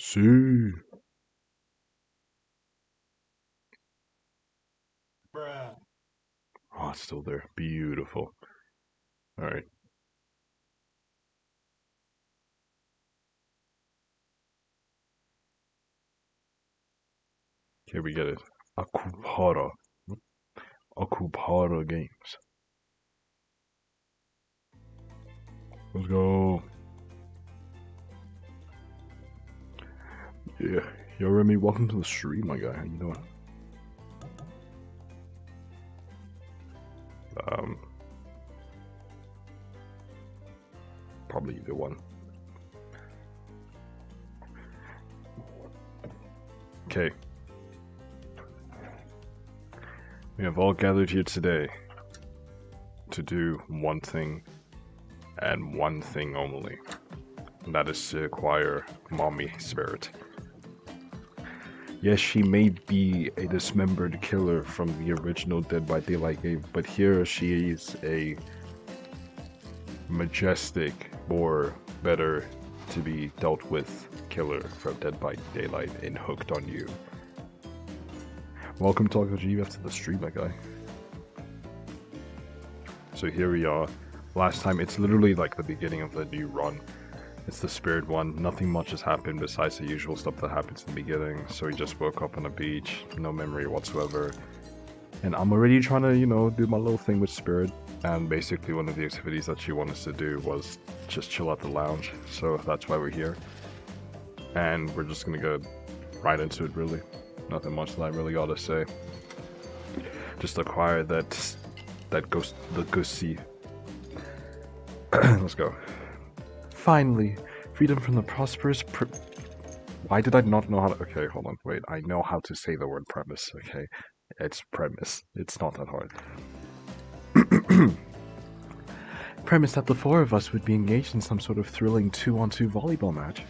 See. Oh, it's still there. Beautiful. Alright. Here we get it. Akupara. Akupara Games. Let's go. Yeah. Yo, Remy, welcome to the stream, my guy. How you doing? Um, Probably either one. Okay. We have all gathered here today to do one thing and one thing only. And that is to acquire Mommy Spirit. Yes, she may be a dismembered killer from the original Dead by Daylight game, but here she is a majestic, or better to be dealt with killer from Dead by Daylight and Hooked on You. Welcome, Taco GF, to the stream, my guy. So here we are. Last time, it's literally like the beginning of the new run. It's the spirit one. Nothing much has happened besides the usual stuff that happens in the beginning. So we just woke up on a beach, no memory whatsoever. And I'm already trying to, you know, do my little thing with Spirit. And basically one of the activities that she wanted us to do was just chill at the lounge. So that's why we're here. And we're just gonna go right into it, really. Nothing much that I really gotta say. Just acquire that ghost, the Gussie. Let's go. Finally, freedom from the prosperous Why did I not know how to... Okay, hold on, wait. I know how to say the word premise, okay? It's premise. It's not that hard. Premise that the four of us would be engaged in some sort of thrilling 2-on-2 volleyball match.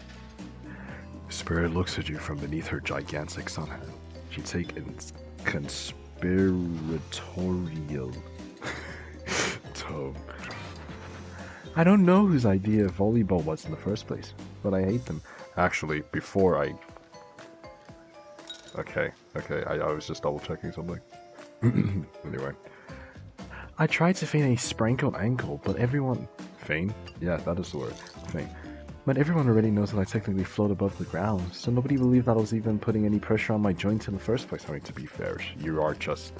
Spirit looks at you from beneath her gigantic sun hat. She takes conspiratorial tone. I don't know whose idea volleyball was in the first place, but I hate them. Actually, before I... Okay, I was just double checking something. Anyway. I tried to feign a sprankled ankle, but everyone... Feign? Yeah, that is the word. Feign. But everyone already knows that I technically float above the ground, so nobody believed that I was even putting any pressure on my joints in the first place. I mean, to be fair, you are just...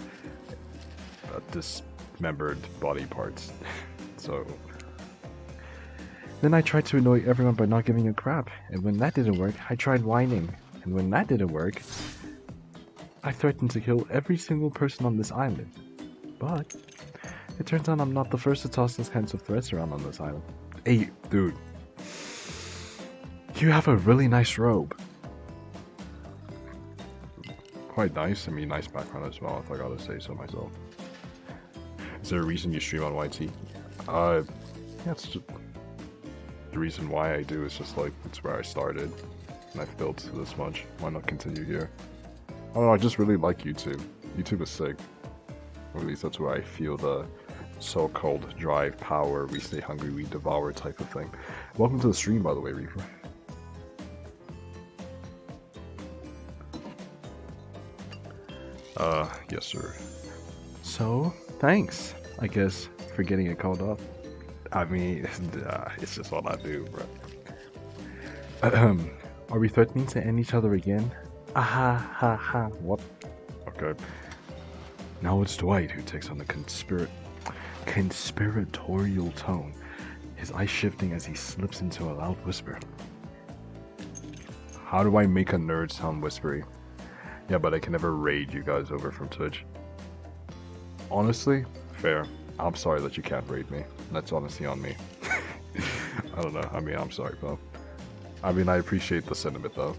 dismembered body parts. So... Then I tried to annoy everyone by not giving a crap, and when that didn't work, I tried whining, and when that didn't work, I threatened to kill every single person on this island. But it turns out I'm not the first to toss those kinds of threats around on this island. Hey, dude. You have a really nice robe. Quite nice. I mean, nice background as well, if I gotta say so myself. Is there a reason you stream on YT? Yeah, it's just... The reason why I do is just like, it's where I started, and I've built this much. Why not continue here? I don't know, I just really like YouTube. YouTube is sick. Or at least that's where I feel the so-called drive, power, we stay hungry, we devour type of thing. Welcome to the stream, by the way, Reaper. Yes sir. So, thanks, I guess, for getting it called off. I mean, it's just what I do, bro. Are we threatening to end each other again? Aha, ha, ha, what? Okay. Now it's Dwight who takes on the conspiratorial tone, his eyes shifting as he slips into a loud whisper. How do I make a nerd sound whispery? Yeah, but I can never raid you guys over from Twitch. Honestly, fair. I'm sorry that you can't raid me. That's honestly on me. I don't know. I mean, I'm sorry, bro. I mean, I appreciate the sentiment, though.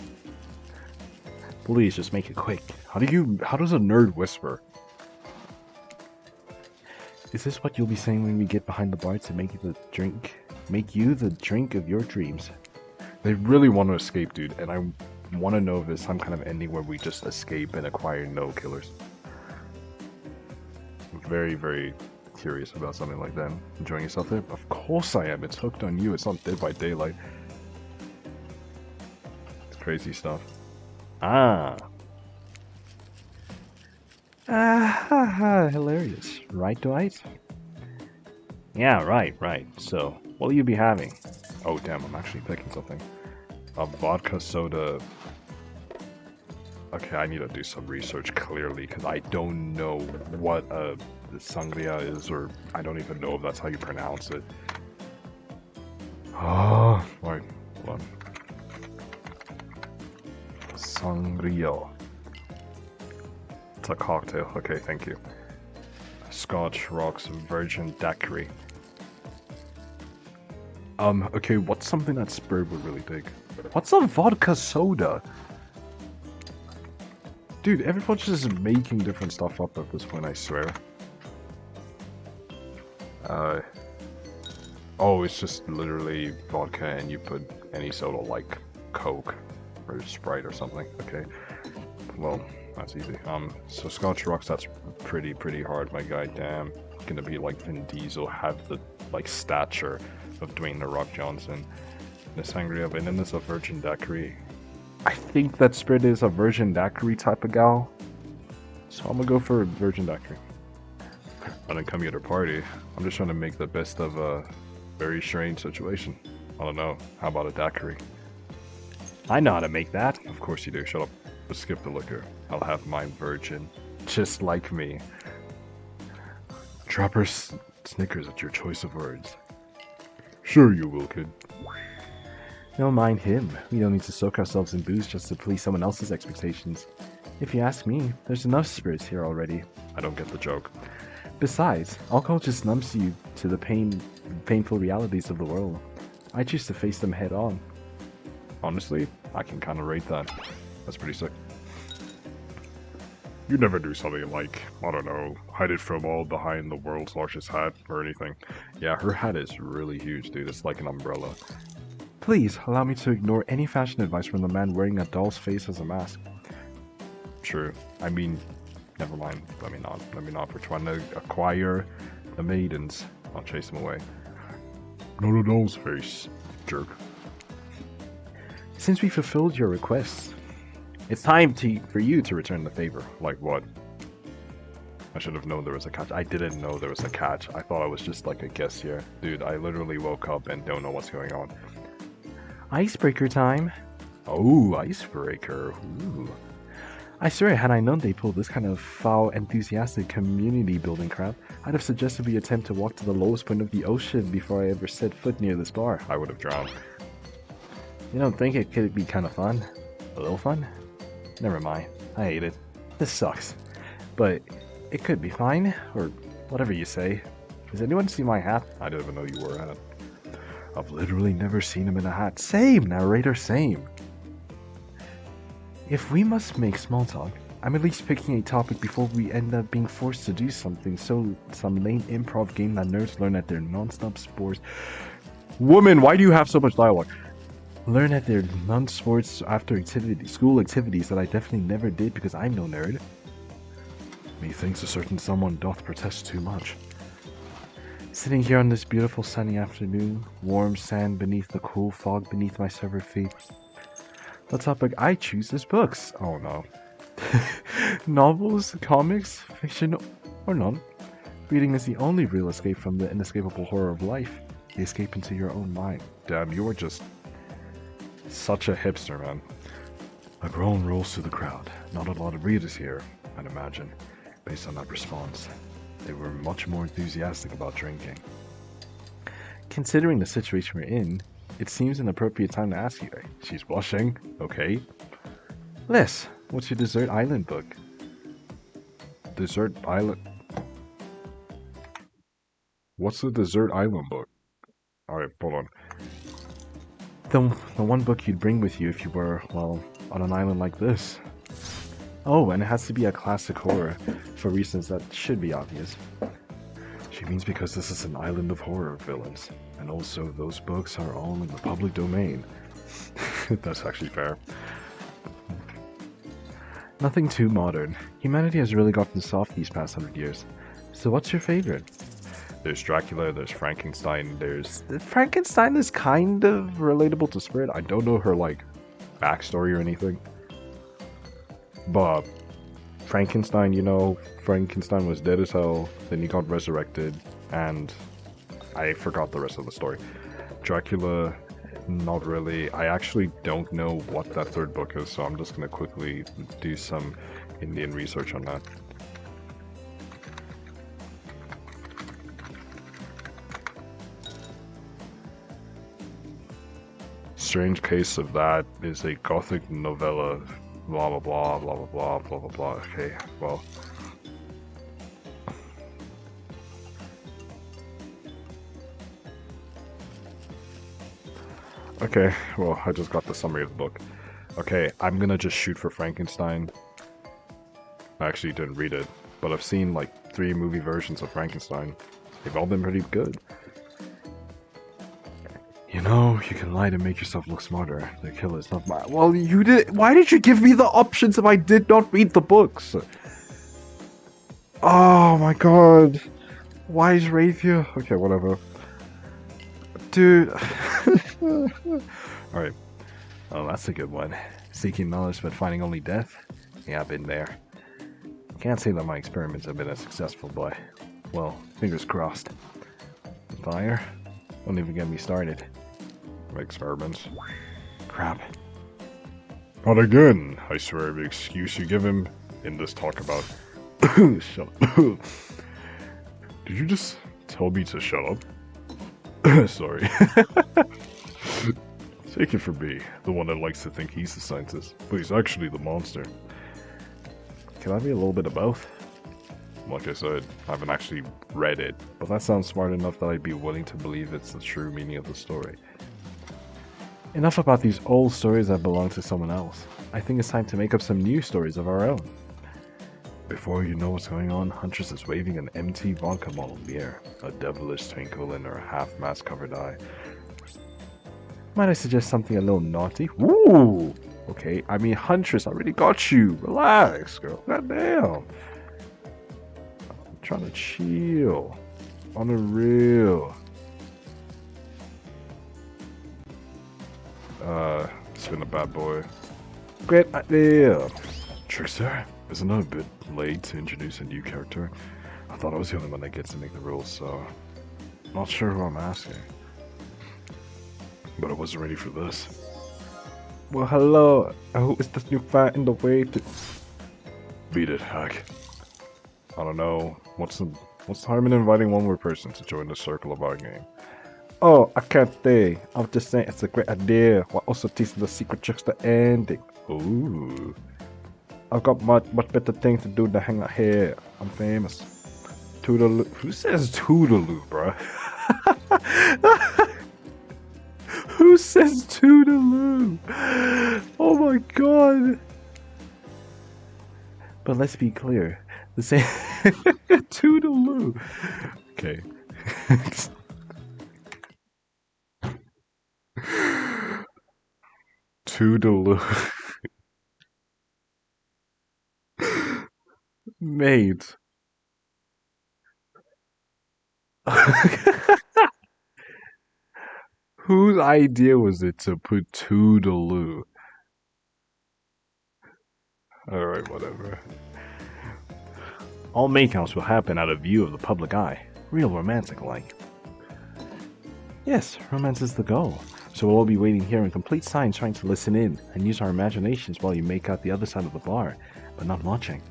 Please, just make it quick. How does a nerd whisper? Is this what you'll be saying when we get behind the bar to make you the drink of your dreams? They really want to escape, dude, and I want to know if there's some kind of ending where we just escape and acquire no killers. I'm very, very curious about something like that. Enjoying yourself there? Of course I am. It's Hooked on You. It's not Dead by Daylight. crazy stuff. Ah. Ah, hilarious. Right, Dwight? Yeah, right. So, what will you be having? Oh, damn, I'm actually picking something. A vodka soda. Okay, I need to do some research clearly, because I don't know what a sangria is, or I don't even know if that's how you pronounce it. Oh, wait, hold on. Sangria. It's a cocktail. Okay, thank you. Scotch rocks virgin daiquiri. Okay, what's something that Spurb would really dig? What's a vodka soda? Dude, everyone's just making different stuff up at this point, I swear. Oh, it's just literally vodka and you put any soda like Coke or Sprite or something. Okay. Well, that's easy. So Scotch rocks, that's pretty hard, my guy. Damn. Gonna be like Vin Diesel, have the, like, stature of Dwayne The Rock Johnson. The sangria, and then there's a virgin daiquiri. I think that Spirit is a virgin daiquiri type of gal. So I'm gonna go for a virgin daiquiri. I didn't come here to party. I'm just trying to make the best of a very strange situation. I don't know. How about a daiquiri? I know how to make that. Of course you do. Shut up. Let's skip the liquor. I'll have mine virgin. Just like me. Trappers Snickers at your choice of words. Sure you will, kid. Don't mind him. We don't need to soak ourselves in booze just to please someone else's expectations. If you ask me, there's enough spirits here already. I don't get the joke. Besides, alcohol just numbs you to the painful realities of the world. I choose to face them head on. Honestly, I can kind of rate that. That's pretty sick. You never do something like, I don't know, hide it from all behind the world's largest hat or anything. Yeah, her hat is really huge, dude. It's like an umbrella. Please, allow me to ignore any fashion advice from the man wearing a doll's face as a mask. True. I mean, never mind. Let me not. We're trying to acquire the maidens. I'll chase them away. Not a doll's face, jerk. Since we fulfilled your requests, it's time for you to return the favor. Like what? I should have known there was a catch. I didn't know there was a catch. I thought I was just like a guest here. Dude, I literally woke up and don't know what's going on. Icebreaker time. Oh, icebreaker. Ooh. I swear, had I known they pulled this kind of foul, enthusiastic community building crap, I'd have suggested we attempt to walk to the lowest point of the ocean before I ever set foot near this bar. I would have drowned. You don't think it could be kind of fun? A little fun? Never mind. I hate it. This sucks. But it could be fine, or whatever you say. Does anyone see my hat? I didn't even know you wore a hat. I've literally never seen him in a hat. Same, narrator, same. If we must make small talk, I'm at least picking a topic before we end up being forced to do something. So, some lame improv game that nerds learn at their non-stop sports. Woman, why do you have so much dialogue? Learn at their non-sports after school activities that I definitely never did because I'm no nerd. Methinks a certain someone doth protest too much. Sitting here on this beautiful sunny afternoon, warm sand beneath the cool fog beneath my severed feet. The topic I choose is books. Oh no. Novels, comics, fiction, or none. Reading is the only real escape from the inescapable horror of life. The escape into your own mind. Damn, you are just such a hipster, man. A groan rolls through the crowd. Not a lot of readers here, I'd imagine. Based on that response, they were much more enthusiastic about drinking. Considering the situation we're in, it seems an appropriate time to ask you. She's blushing. Okay. Les, what's your desert island book? Desert island? What's the desert island book? Alright, hold on. The one book you'd bring with you if you were, well, on an island like this. Oh, and it has to be a classic horror, for reasons that should be obvious. She means because this is an island of horror villains, and also those books are all in the public domain. That's actually fair. Nothing too modern. Humanity has really gotten soft these past 100 years. So what's your favorite? There's Dracula, there's Frankenstein, there's... Frankenstein is kind of relatable to Spirit. I don't know her, like, backstory or anything. But Frankenstein, you know, Frankenstein was dead as hell, then he got resurrected, and I forgot the rest of the story. Dracula, not really. I actually don't know what that third book is, so I'm just gonna quickly do some Indian research on that. Strange case of that is a gothic novella, blah blah blah blah blah blah blah blah blah. Okay, well. Okay, well, I just got the summary of the book. Okay, I'm gonna just shoot for Frankenstein. I actually didn't read it, but I've seen like 3 movie versions of Frankenstein. They've all been pretty good. You know, you can lie to make yourself look smarter. The killer's not my— Well, you did— Why did you give me the options if I did not read the books? Oh my god. Why is Wraith here? Okay, whatever. Dude. Alright. Oh, that's a good one. Seeking knowledge but finding only death? Yeah, I've been there. Can't say that my experiments have been as successful, but, well, fingers crossed. Fire? Don't even get me started. My experiments. Crap. Not again! I swear every excuse you give him in this talk about— Shut up. Did you just tell me to shut up? Sorry. Take it from me, the one that likes to think he's the scientist, but he's actually the monster. Can I be a little bit of both? Like I said, I haven't actually read it, but that sounds smart enough that I'd be willing to believe it's the true meaning of the story. Enough about these old stories that belong to someone else. I think it's time to make up some new stories of our own. Before you know what's going on, Huntress is waving an empty vodka bottle in the air, a devilish twinkle in her half-mask covered eye. Might I suggest something a little naughty? Ooh! Okay, I mean, Huntress, I already got you. Relax, girl. Goddamn. I'm trying to chill. On the real. Spin a bad boy. Great idea. Trickster, isn't it a bit late to introduce a new character? I thought I was the only one that gets to make the rules, so not sure who I'm asking. But I wasn't ready for this. Well, hello. Who is this new fan in the way to— Beat it, hack. I don't know. What's the harm in inviting one more person to join the circle of our game? Oh, I can't stay. I'm just saying it's a great idea, while also teasing the secret trickster ending. Ooh. I've got much better things to do than hang out here. I'm famous. Toodaloo. Who says Toodaloo, bruh? Who says Toodaloo? Oh my god. But let's be clear. The same— Toodaloo. Okay. Toodaloo. Mate. Whose idea was it to put Toodaloo? Alright, whatever. All makeouts will happen out of view of the public eye. Real romantic-like. Yes, romance is the goal. So we'll all be waiting here in complete silence trying to listen in and use our imaginations while you make out the other side of the bar, but not watching.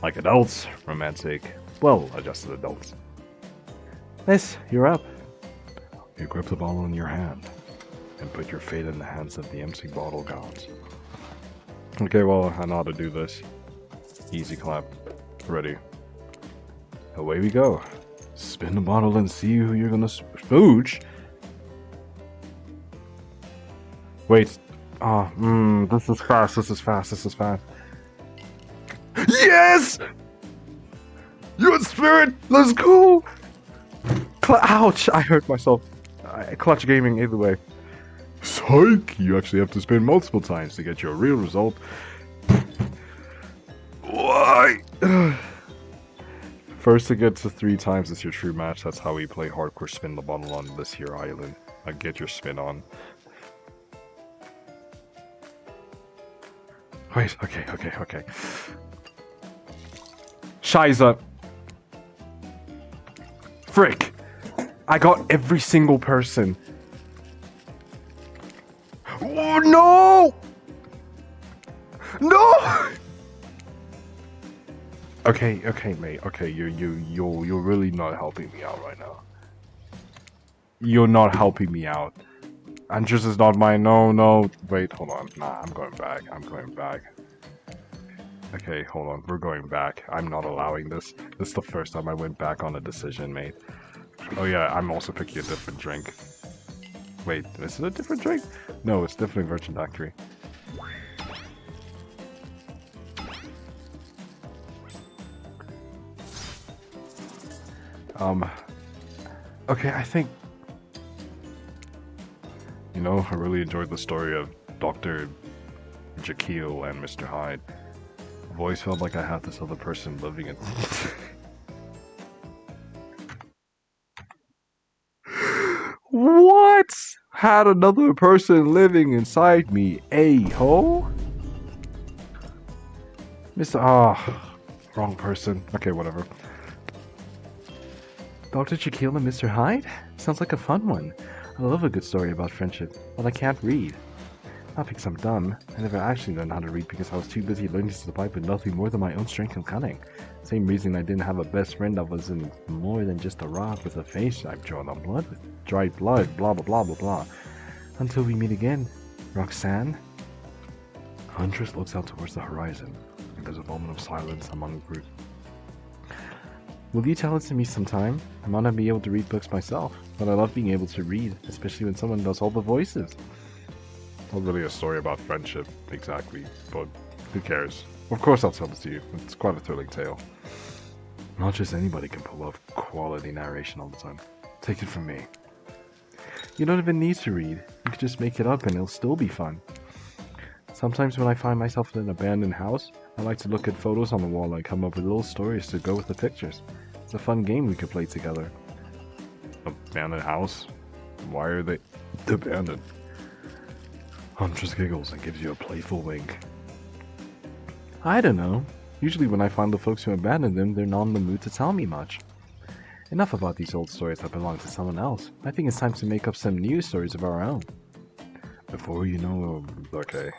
Like adults, romantic, well-adjusted adults. Liz, you're up. You grip the bottle in your hand and put your fate in the hands of the empty bottle gods. Okay, well, I know how to do this. Easy clap. Ready. Away we go. Spin the bottle and see who you're gonna spooch. Wait. Oh, this is fast, this is fast, this is fast. Yes! You're in spirit! Let's go! Ouch! I hurt myself. Clutch gaming either way. Psych! You actually have to spin multiple times to get your real result. Why? First to get to 3 times is your true match. That's how we play hardcore spin the bottle on this here island. Get your spin on. Wait, okay. Shiza. Frick! I got every single person. Oh, no! No! Okay, mate. Okay, you're really not helping me out right now. You're not helping me out. Andres is not mine. No. Wait, hold on. Nah, I'm going back. Okay, hold on. We're going back. I'm not allowing this. This is the first time I went back on a decision, mate. Oh yeah, I'm also picking a different drink. Wait, is it a different drink? No, it's definitely Virgin Daiquiri. Okay, I think... You know, I really enjoyed the story of Dr. Jekyll and Mr. Hyde. I've always felt like I had this other person living in... What? Had another person living inside me, a-ho? Mr. Wrong person. Okay, whatever. Dr. Jekyll and Mr. Hyde? Sounds like a fun one. I love a good story about friendship, but I can't read. Not because I'm dumb. I never actually learned how to read because I was too busy learning to survive with nothing more than my own strength and cunning. Same reason I didn't have a best friend that wasn't more than just a rock with a face I've drawn on blood with dried blood, blah blah blah. Until we meet again, Roxanne? Huntress looks out towards the horizon, and there's a moment of silence among the group. Will you tell it to me sometime? I might not be able to read books myself, but I love being able to read, especially when someone does all the voices. Not really a story about friendship, exactly, but who cares? Of course I'll tell it to you. It's quite a thrilling tale. Not just anybody can pull off quality narration all the time. Take it from me. You don't even need to read. You can just make it up and it'll still be fun. Sometimes when I find myself in an abandoned house, I like to look at photos on the wall and come up with little stories to go with the pictures. It's a fun game we could play together. Abandoned house? Why are they abandoned? Huntress giggles and gives you a playful wink. I don't know. Usually when I find the folks who abandoned them, they're not in the mood to tell me much. Enough about these old stories that belong to someone else. I think it's time to make up some new stories of our own. Before you know... Okay.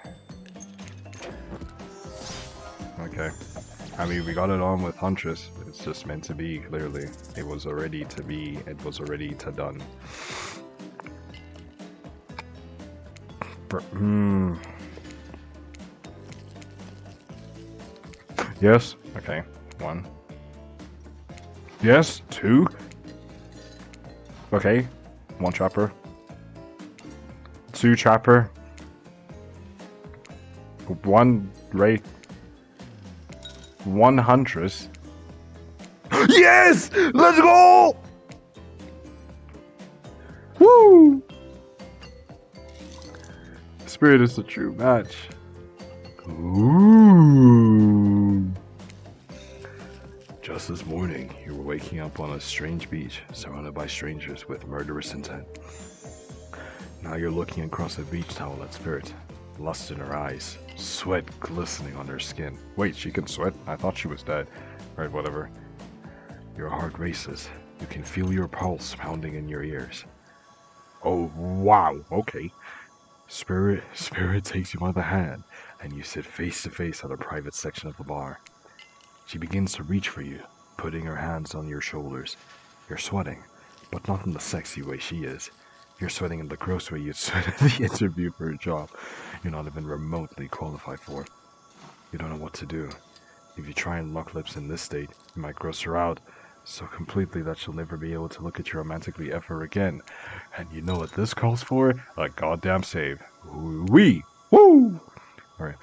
I mean, we got it on with Huntress. It's just meant to be, clearly. It was already to be. It was already to done. Yes. Okay. 1. Yes. 2. Okay. 1 trapper. 2 trapper. 1 wraith. 1 huntress. Yes! Let's go! Woo! Spirit is the true match. Ooh. Just this morning, you were waking up on a strange beach, surrounded by strangers with murderous intent. Now you're looking across a beach towel at Spirit, lust in her eyes, sweat glistening on her skin. Wait, she can sweat? I thought she was dead. Right, whatever. Your heart races. You can feel your pulse pounding in your ears. Oh, wow, okay. Spirit takes you by the hand, and you sit face to face at a private section of the bar. She begins to reach for you, putting her hands on your shoulders. You're sweating, but not in the sexy way she is. You're sweating in the gross way you'd sweat at the interview for a job you're not even remotely qualified for. You don't know what to do. If you try and lock lips in this state, you might gross her out so completely that she'll never be able to look at you romantically ever again. And you know what this calls for? A goddamn save. Wee! Woo! Alright.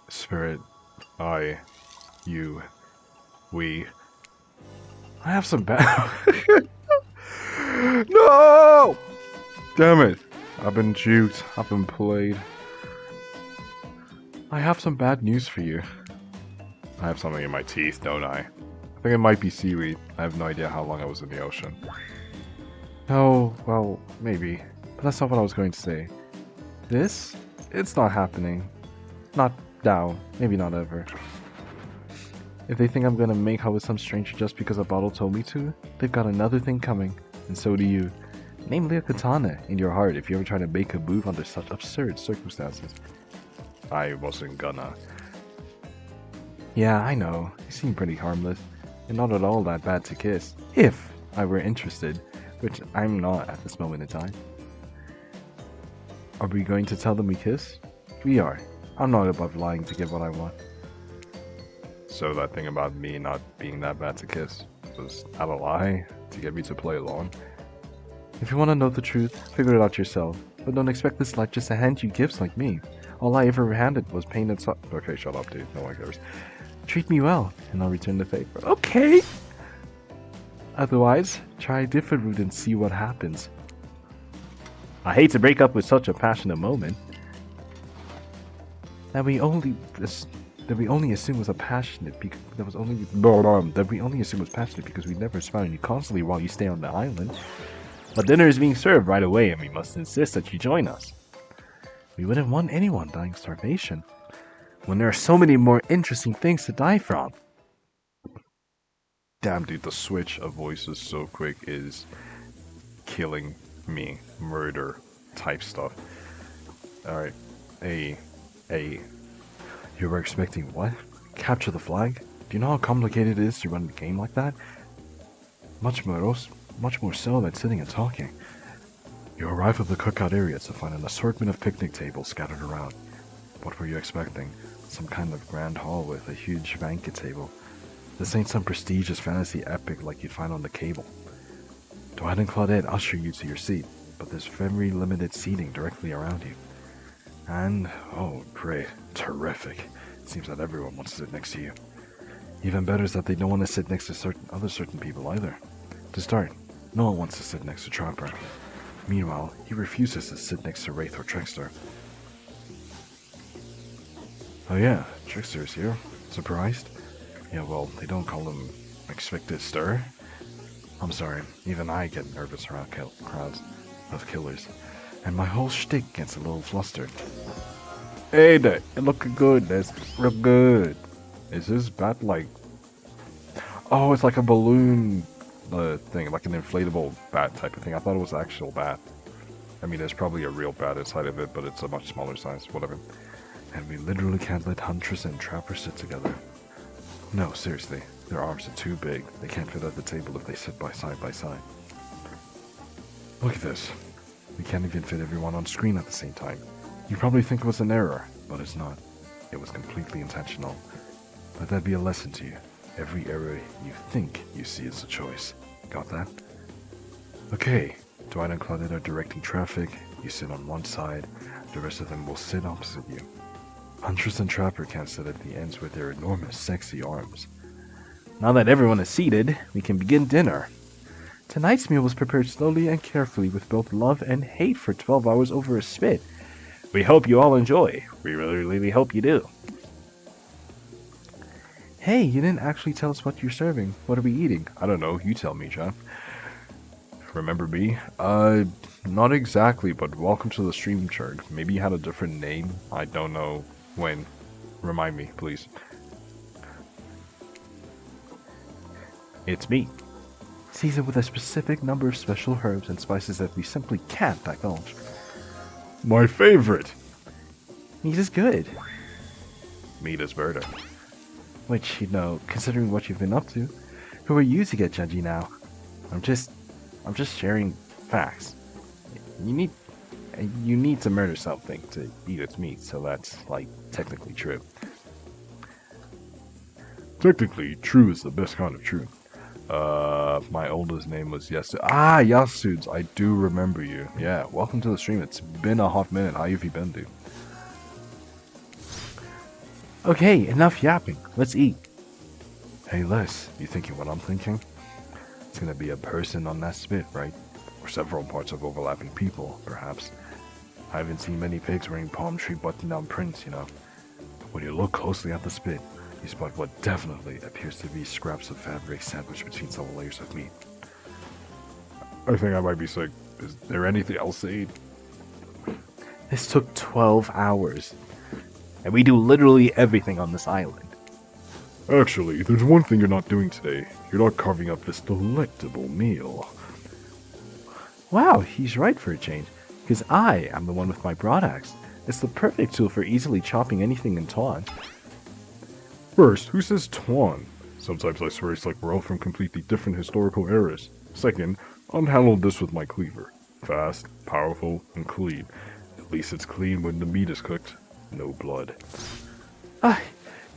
Spirit, I, you, we. I have some bad... No! Damn it. I've been juked. I've been played. I have some bad news for you. I have something in my teeth, don't I? I think it might be seaweed. I have no idea how long I was in the ocean. Oh, well, maybe. But that's not what I was going to say. This It's not happening. Not now. Maybe not ever. If they think I'm gonna make out with some stranger just because a bottle told me to, they've got another thing coming, and so do you. Namely a katana in your heart if you ever try to make a move under such absurd circumstances. I wasn't gonna. Yeah, I know. You seem pretty harmless, and not at all that bad to kiss. If I were interested, which I'm not at this moment in time. Are we going to tell them we kiss? We are. I'm not above lying to get what I want. So that thing about me not being that bad to kiss, was that a lie to get me to play along? If you want to know the truth, figure it out yourself. But don't expect this life just to hand you gifts like me. All I ever handed was pain and Okay, shut up, dude. No one cares. Treat me well, and I'll return the favor. Okay! Otherwise, try a different route and see what happens. I hate to break up with such a passionate moment. That we only assume was passionate because we never found you constantly while you stay on the island. But dinner is being served right away, and we must insist that you join us. We wouldn't want anyone dying of starvation when there are so many more interesting things to die from. Damn, dude, the switch of voices so quick is killing me. Murder type stuff. Alright. You were expecting what? Capture the flag? Do you know how complicated it is to run a game like that? Much more so than sitting and talking. You arrive at the cookout area to find an assortment of picnic tables scattered around. What were you expecting? Some kind of grand hall with a huge banquet table. This ain't some prestigious fantasy epic like you'd find on the cable. Dwight and Claudette usher you to your seat, but there's very limited seating directly around you. And, oh great, terrific. It seems that everyone wants to sit next to you. Even better is that they don't want to sit next to certain people either. To start, no one wants to sit next to Trapper. Meanwhile, he refuses to sit next to Wraith or Trickster. Oh yeah, Trickster is here. Surprised? Yeah, well, they don't call him Expected Stir. I'm sorry, even I get nervous around crowds of killers, and my whole shtick gets a little flustered. Hey there, you looking good, that's real good. Is this bat like... Oh, it's like a balloon thing, like an inflatable bat type of thing. I thought it was an actual bat. I mean, there's probably a real bat inside of it, but it's a much smaller size, whatever. And we literally can't let Huntress and Trapper sit together. No, seriously, their arms are too big. They can't fit at the table if they sit side by side. Look at this. We can't even fit everyone on screen at the same time. You probably think it was an error, but it's not. It was completely intentional. Let that be a lesson to you. Every error you think you see is a choice. Got that? Okay, Dwight and Claudette are directing traffic. You sit on one side, the rest of them will sit opposite you. Huntress and Trapper can't sit at the ends with their enormous, sexy arms. Now that everyone is seated, we can begin dinner. Tonight's meal was prepared slowly and carefully with both love and hate for 12 hours over a spit. We hope you all enjoy. We really hope you do. Hey, you didn't actually tell us what you're serving. What are we eating? I don't know. You tell me, Jeff. Remember me? Not exactly, but welcome to the stream, Churg. Maybe you had a different name. I don't know when. Remind me, please. It's me. Seasoned with a specific number of special herbs and spices that we simply can't divulge. My favorite! Meat is good. Meat is murder. Which, you know, considering what you've been up to, who are you to get judgy now? I'm just sharing facts. You need to murder something to eat its meat, so that's, like, technically true. Technically, true is the best kind of true. My oldest name was Yasu. Ah, Yasuds, I do remember you. Yeah, welcome to the stream. It's been a hot minute. How have you been, dude? Okay, enough yapping. Let's eat. Hey, Les, you thinking what I'm thinking? It's gonna be a person on that spit, right? Or several parts of overlapping people, perhaps. I haven't seen many pigs wearing palm tree button-down prints, you know. When you look closely at the spit, you spot what definitely appears to be scraps of fabric sandwiched between several layers of meat. I think I might be sick. Is there anything else to eat? This took 12 hours. And we do literally everything on this island. Actually, there's one thing you're not doing today. You're not carving up this delectable meal. Wow, he's right for a change. Because I am the one with my broad axe. It's the perfect tool for easily chopping anything in Tuan. First, who says Tuan? Sometimes I swear it's like we're all from completely different historical eras. Second, I'll handle this with my cleaver. Fast, powerful, and clean. At least it's clean when the meat is cooked. No blood. Ah,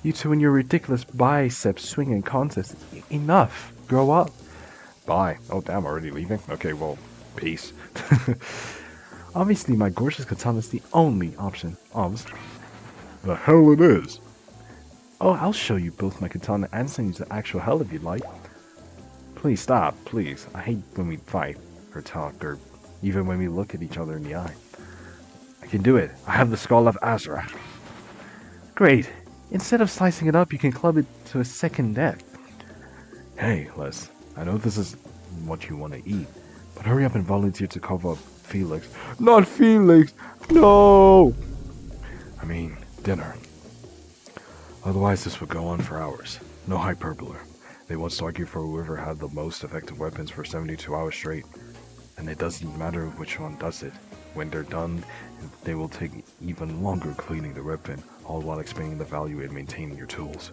you two and your ridiculous bicep swinging contest. Enough. Grow up. Bye. Oh damn, already leaving? Okay, well, peace. Obviously, my gorgeous katana is the only option. Obs. The hell it is! Oh, I'll show you both my katana and send you to actual hell if you'd like. Please stop, please. I hate when we fight, or talk, or even when we look at each other in the eye. I can do it. I have the skull of Azra. Great. Instead of slicing it up, you can club it to a second death. Hey, Les, I know this is what you want to eat, but hurry up and volunteer to cover up Felix. Not Felix! No! I mean, dinner. Otherwise this would go on for hours. No hyperbole. They once argued for whoever had the most effective weapons for 72 hours straight. And it doesn't matter which one does it. When they're done, they will take even longer cleaning the weapon, all while explaining the value in maintaining your tools.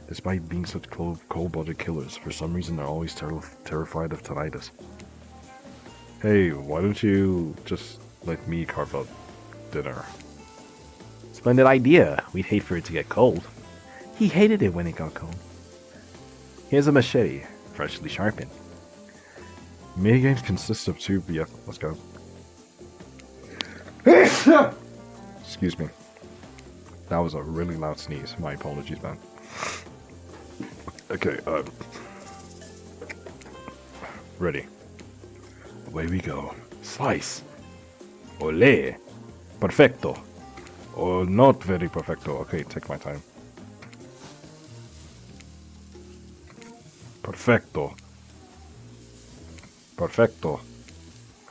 Despite being such cold-blooded killers, for some reason they're always terrified of tinnitus. Hey, why don't you just let me carve up dinner? Splendid idea. We'd hate for it to get cold. He hated it when it got cold. Here's a machete, freshly sharpened. Minigames consist of two. Yeah, let's go. Excuse me. That was a really loud sneeze. My apologies, man. Okay, ready. Away we go. Slice. Ole. Perfecto. Oh, not very perfecto. Okay, take my time. Perfecto. Perfecto.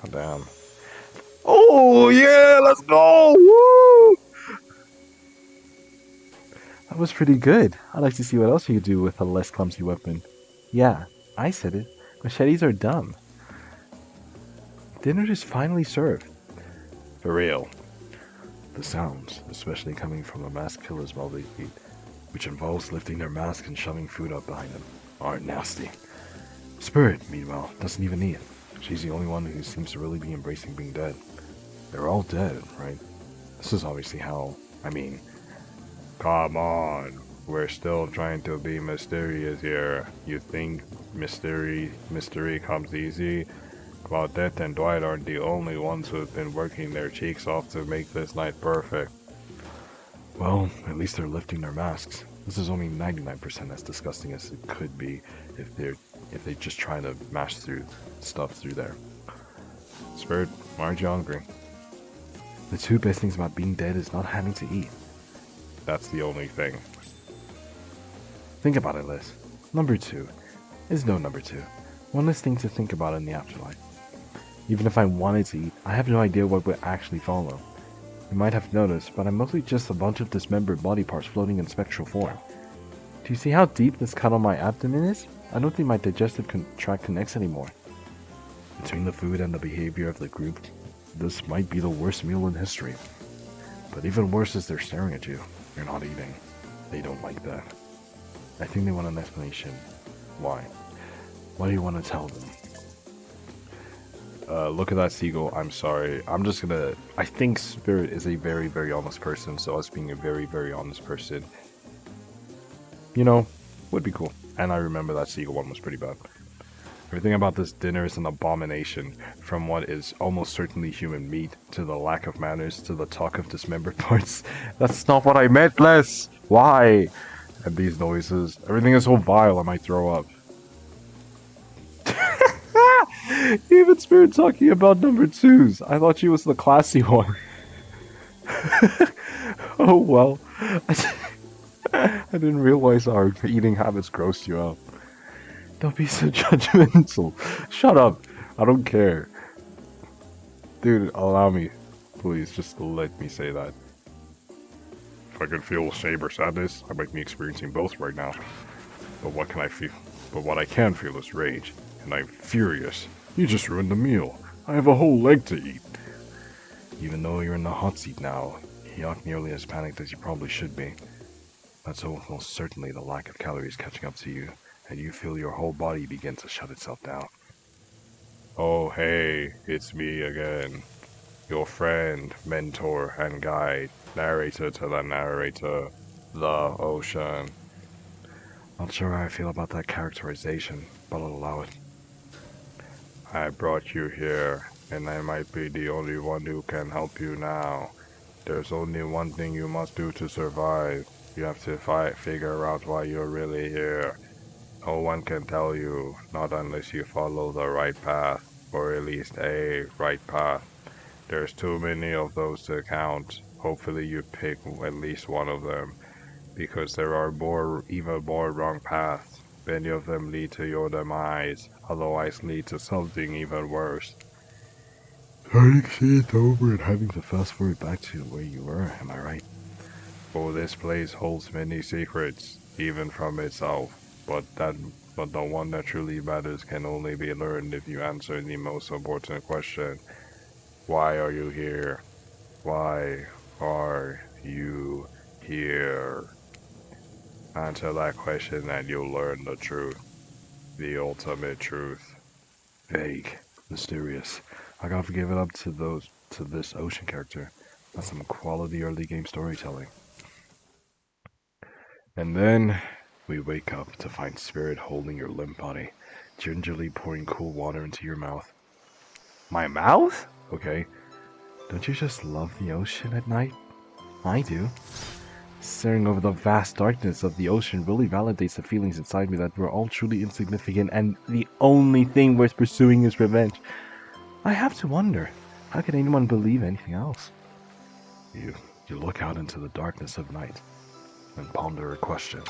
God damn. Oh, yeah, let's go! Woo! That was pretty good. I'd like to see what else you could do with a less clumsy weapon. Yeah, I said it. Machetes are dumb. Dinner is finally served. For real. The sounds, especially coming from the masked killers while they eat, which involves lifting their mask and shoving food up behind them, aren't nasty. Spirit, meanwhile, doesn't even eat. She's the only one who seems to really be embracing being dead. They're all dead, right? This is obviously how, come on. We're still trying to be mysterious here. You think mystery comes easy? Claudette and Dwight aren't the only ones who've been working their cheeks off to make this night perfect. Well, at least they're lifting their masks. This is only 99% as disgusting as it could be if they just try to mash through stuff through there. Spirit, why aren't you hungry? The two best things about being dead is not having to eat. That's the only thing. Think about it, Liz. Number 2 is no number 2. One less thing to think about in the afterlife. Even if I wanted to eat, I have no idea what would actually follow. You might have noticed, but I'm mostly just a bunch of dismembered body parts floating in spectral form. Do you see how deep this cut on my abdomen is? I don't think my digestive tract connects anymore. Between the food and the behavior of the group, this might be the worst meal in history. But even worse is they're staring at you. You're not eating. They don't like that. I think they want an explanation. Why? What do you want to tell them? Look at that seagull. I'm sorry. I think Spirit is a very, very honest person, so us being a very, very honest person, would be cool. And I remember that seagull one was pretty bad. Everything about this dinner is an abomination, from what is almost certainly human meat, to the lack of manners, to the talk of dismembered parts. That's not what I meant, Les! Why? And these noises. Everything is so vile I might throw up. Even Spirit talking about number 2s. I thought she was the classy one. Oh well. I didn't realize our eating habits grossed you out. Don't be so judgmental. Shut up. I don't care. Dude, allow me. Please, just let me say that. If I could feel shame or sadness, I might be experiencing both right now. But what can I feel? But what I can feel is rage, and I'm furious. You just ruined the meal. I have a whole leg to eat. Even though you're in the hot seat now, you aren't nearly as panicked as you probably should be. That's almost certainly the lack of calories catching up to you, and you feel your whole body begin to shut itself down. Oh hey, it's me again. Your friend, mentor, and guide, narrator to the narrator, the ocean. Not sure how I feel about that characterization, but I'll allow it. I brought you here, and I might be the only one who can help you now. There's only one thing you must do to survive. You have to figure out why you're really here. No one can tell you, not unless you follow the right path, or at least a right path. There's too many of those to count. Hopefully you pick at least one of them, because there are even more wrong paths. Many of them lead to your demise, otherwise lead to something even worse. Starting to see it over and having to fast forward back to where you were, am I right? Oh, this place holds many secrets, even from itself, but the one that truly matters can only be learned if you answer the most important question. Why are you here? Why are you here? Answer that question and you'll learn the truth. The ultimate truth. Vague. Mysterious. I gotta give it up to this ocean character. That's some quality early game storytelling. And then we wake up to find Spirit holding your limp body, gingerly pouring cool water into your mouth. My mouth? Okay. Don't you just love the ocean at night? I do. Staring over the vast darkness of the ocean really validates the feelings inside me that we're all truly insignificant and the only thing worth pursuing is revenge. I have to wonder, how can anyone believe anything else? You look out into the darkness of night and ponder a question.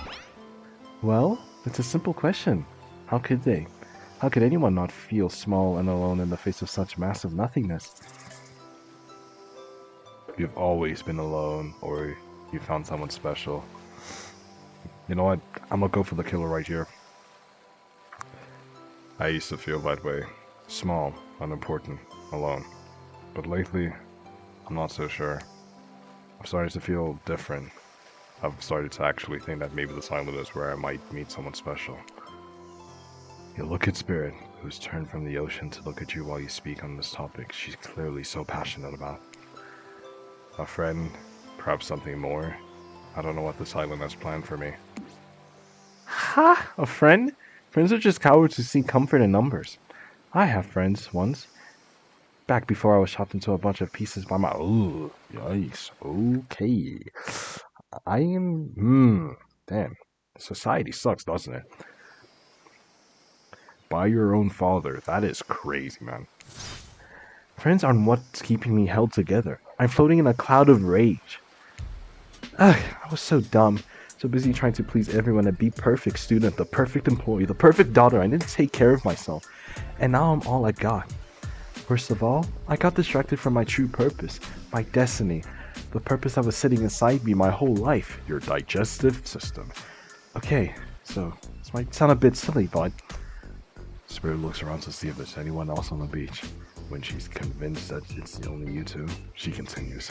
Well, it's a simple question. How could they? How could anyone not feel small and alone in the face of such massive nothingness? You've always been alone, or you found someone special. You know what? I'm gonna go for the killer right here. I used to feel that way. Small, unimportant, alone. But lately, I'm not so sure. I'm starting to feel different. I've started to actually think that maybe this island is where I might meet someone special. You look at Spirit, who's turned from the ocean to look at you while you speak on this topic she's clearly so passionate about. A friend, perhaps something more. I don't know what this island has planned for me. Ha! A friend? Friends are just cowards who seek comfort in numbers. I have friends, once. Back before I was chopped into a bunch of pieces by my... Ooh, yikes. Okay. I am... Damn. Society sucks, doesn't it? By your own father. That is crazy, man. Friends aren't what's keeping me held together. I'm floating in a cloud of rage. Ugh, I was so dumb. So busy trying to please everyone and be perfect student, the perfect employee, the perfect daughter. I didn't take care of myself. And now I'm all I got. Worst of all, I got distracted from my true purpose, my destiny, the purpose that was sitting inside me my whole life, your digestive system. Okay, so this might sound a bit silly, but... Spirit looks around to see if there's anyone else on the beach. When she's convinced that it's only you two, she continues.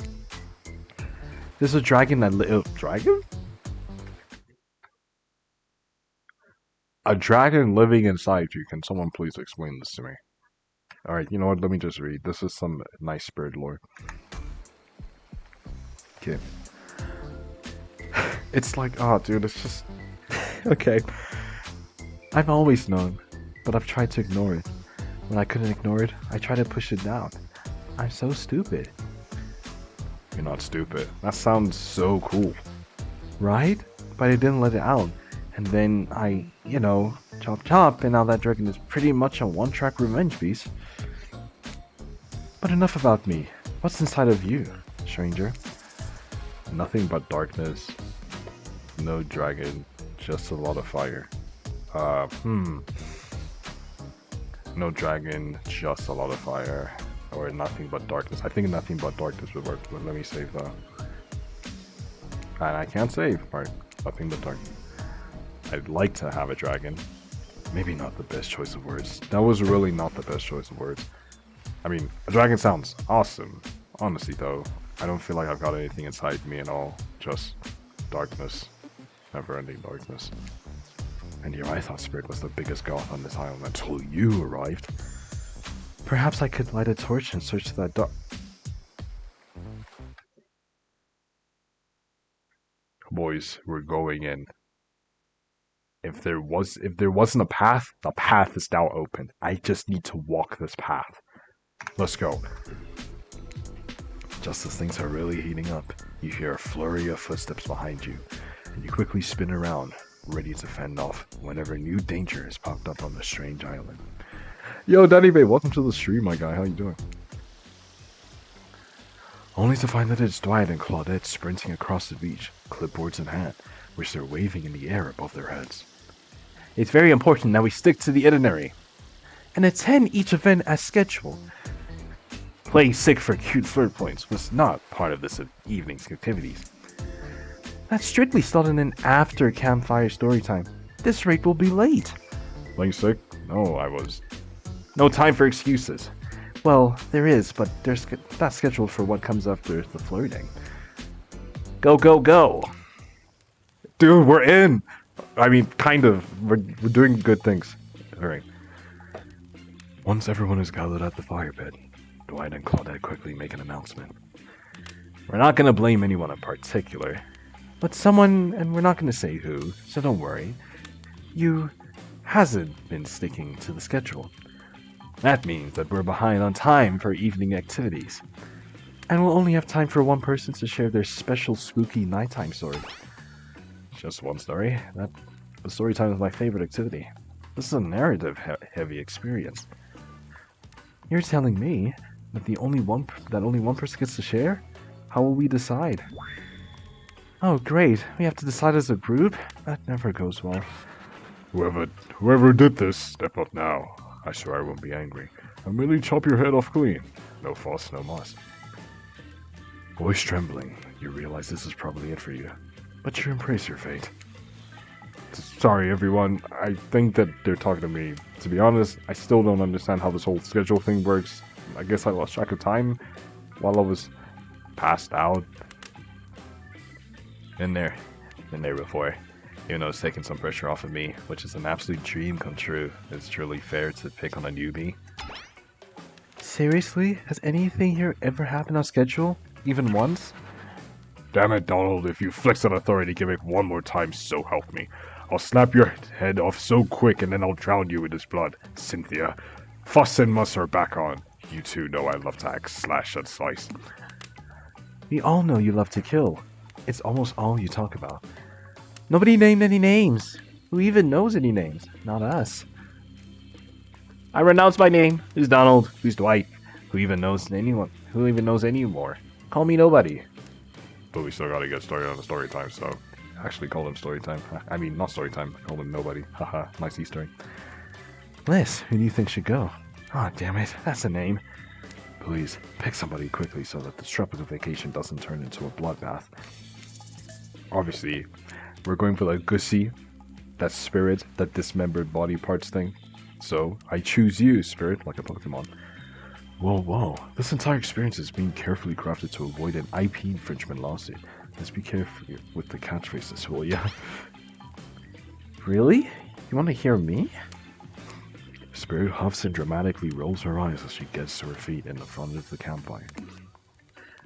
There's a dragon that dragon? A dragon living inside you. Can someone please explain this to me? Alright, you know what? Let me just read. This is some nice Spirit lore. Okay. It's like, oh dude, it's just... Okay. I've always known, but I've tried to ignore it. When I couldn't ignore it, I tried to push it down. I'm so stupid. You're not stupid. That sounds so cool. Right? But I didn't let it out. And then I, chop, and now that dragon is pretty much a one-track revenge beast. But enough about me. What's inside of you, stranger? Nothing but darkness. No dragon. Just a lot of fire. No dragon, just a lot of fire. Or nothing but darkness. I think nothing but darkness would work, but let me save that. And I can't save. Alright, nothing but darkness. I'd like to have a dragon. Maybe not the best choice of words. That was really not the best choice of words. I mean, a dragon sounds awesome. Honestly though, I don't feel like I've got anything inside me at all. Just darkness. Never-ending darkness. And here I thought Spirit was the biggest goth on this island until you arrived. Perhaps I could light a torch and search that dark... Boys, we're going in. If there wasn't a path, the path is now open. I just need to walk this path. Let's go. Just as things are really heating up, you hear a flurry of footsteps behind you, and you quickly spin around, ready to fend off whenever new danger has popped up on the strange island. Yo, Danny Bay, welcome to the stream, my guy. How you doing? Only to find that it's Dwight and Claudette sprinting across the beach, clipboards in hand, which they're waving in the air above their heads. It's very important that we stick to the itinerary and attend each event as scheduled. Playing sick for cute flirt points was not part of this evening's activities. That's strictly starting an after campfire story time. This rate will be late. Playing sick? No, I was. No time for excuses. Well, there is, but there's that's scheduled for what comes after the flirting. Go, go, go! Dude, we're in! I mean, kind of. We're doing good things. Alright. Once everyone is gathered at the fire pit, Dwight and Claudette quickly make an announcement. We're not going to blame anyone in particular, but someone, and we're not going to say who, so don't worry. You hasn't been sticking to the schedule. That means that we're behind on time for evening activities, and we'll only have time for one person to share their special spooky nighttime story. Just one story? The story time is my favorite activity. This is a narrative-heavy experience. You're telling me that only one person gets to share? How will we decide? Oh, great. We have to decide as a group? That never goes well. Whoever did this, step up now. I swear I won't be angry. I'll merely chop your head off clean. No fuss, no muss. Voice trembling, you realize this is probably it for you, but you embrace your fate. Sorry everyone, I think that they're talking to me. To be honest, I still don't understand how this whole schedule thing works. I guess I lost track of time while I was passed out. Been there before. Even though it's taking some pressure off of me, which is an absolute dream come true. It's truly fair to pick on a newbie. Seriously? Has anything here ever happened on schedule? Even once? Damn it, Donald, if you flex that authority gimmick one more time, so help me. I'll snap your head off so quick and then I'll drown you in his blood. Cynthia, fuss and muss are back on. You two know I love to hack, slash, and slice. We all know you love to kill. It's almost all you talk about. Nobody named any names. Who even knows any names? Not us. I renounce my name. Who's Donald? Who's Dwight? Who even knows anyone? Who even knows any more? Call me nobody. But we still gotta get started on the story time, so actually call him story time. I mean, not story time. Call him nobody. Haha, nice Easter egg. Liz, who do you think should go? Oh, damn it. That's a name. Please, pick somebody quickly so that the tropical vacation doesn't turn into a bloodbath. Obviously, we're going for the Gussie, that spirit, that dismembered body parts thing. So, I choose you, spirit, like a Pokemon. Whoa. This entire experience is being carefully crafted to avoid an IP infringement lawsuit. Let's be careful with the catchphrases, will ya? Really? You want to hear me? Spirit huffs and dramatically rolls her eyes as she gets to her feet in the front of the campfire.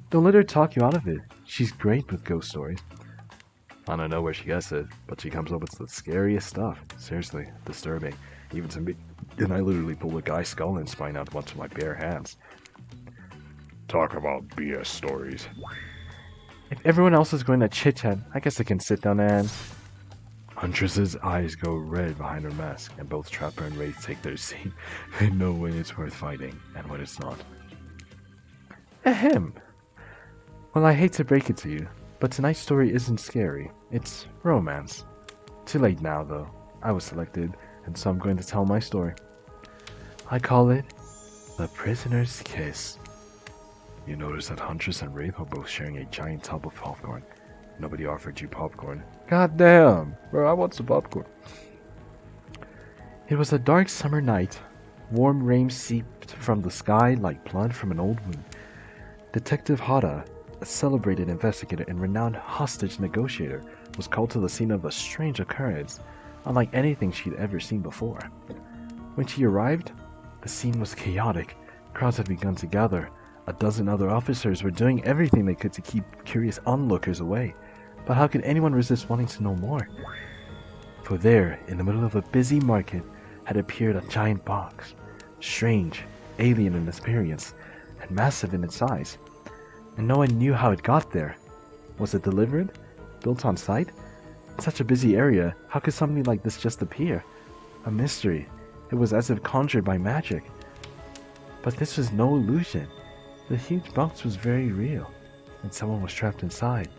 Don't let her talk you out of it. She's great with ghost stories. I don't know where she gets it, but she comes up with the scariest stuff. Seriously, disturbing. Even to me. And I literally pulled a guy's skull and spine out onto my bare hands. Talk about BS stories. If everyone else is going to chit-chat, I guess I can sit down and... Huntress's eyes go red behind her mask, and both Trapper and Wraith take their seat. They know when it's worth fighting, and when it's not. Ahem. Well, I hate to break it to you, but tonight's story isn't scary. It's romance. Too late now, though. I was selected, and so I'm going to tell my story. I call it The prisoner's kiss. You notice that Huntress and Wraith are both sharing a giant tub of popcorn. Nobody offered you popcorn. God damn, bro, I want some popcorn. It was a dark summer night. Warm rain seeped from the sky like blood from an old wound. Detective Hada, a celebrated investigator and renowned hostage negotiator, was called to the scene of a strange occurrence, unlike anything she'd ever seen before. When she arrived, the scene was chaotic. Crowds had begun to gather. A dozen other officers were doing everything they could to keep curious onlookers away. But how could anyone resist wanting to know more? For there, in the middle of a busy market, had appeared a giant box. Strange, alien in appearance, and massive in its size. And no one knew how it got there. Was it delivered? Built on site? In such a busy area, how could something like this just appear? A mystery. It was as if conjured by magic. But this was no illusion. The huge box was very real, and someone was trapped inside.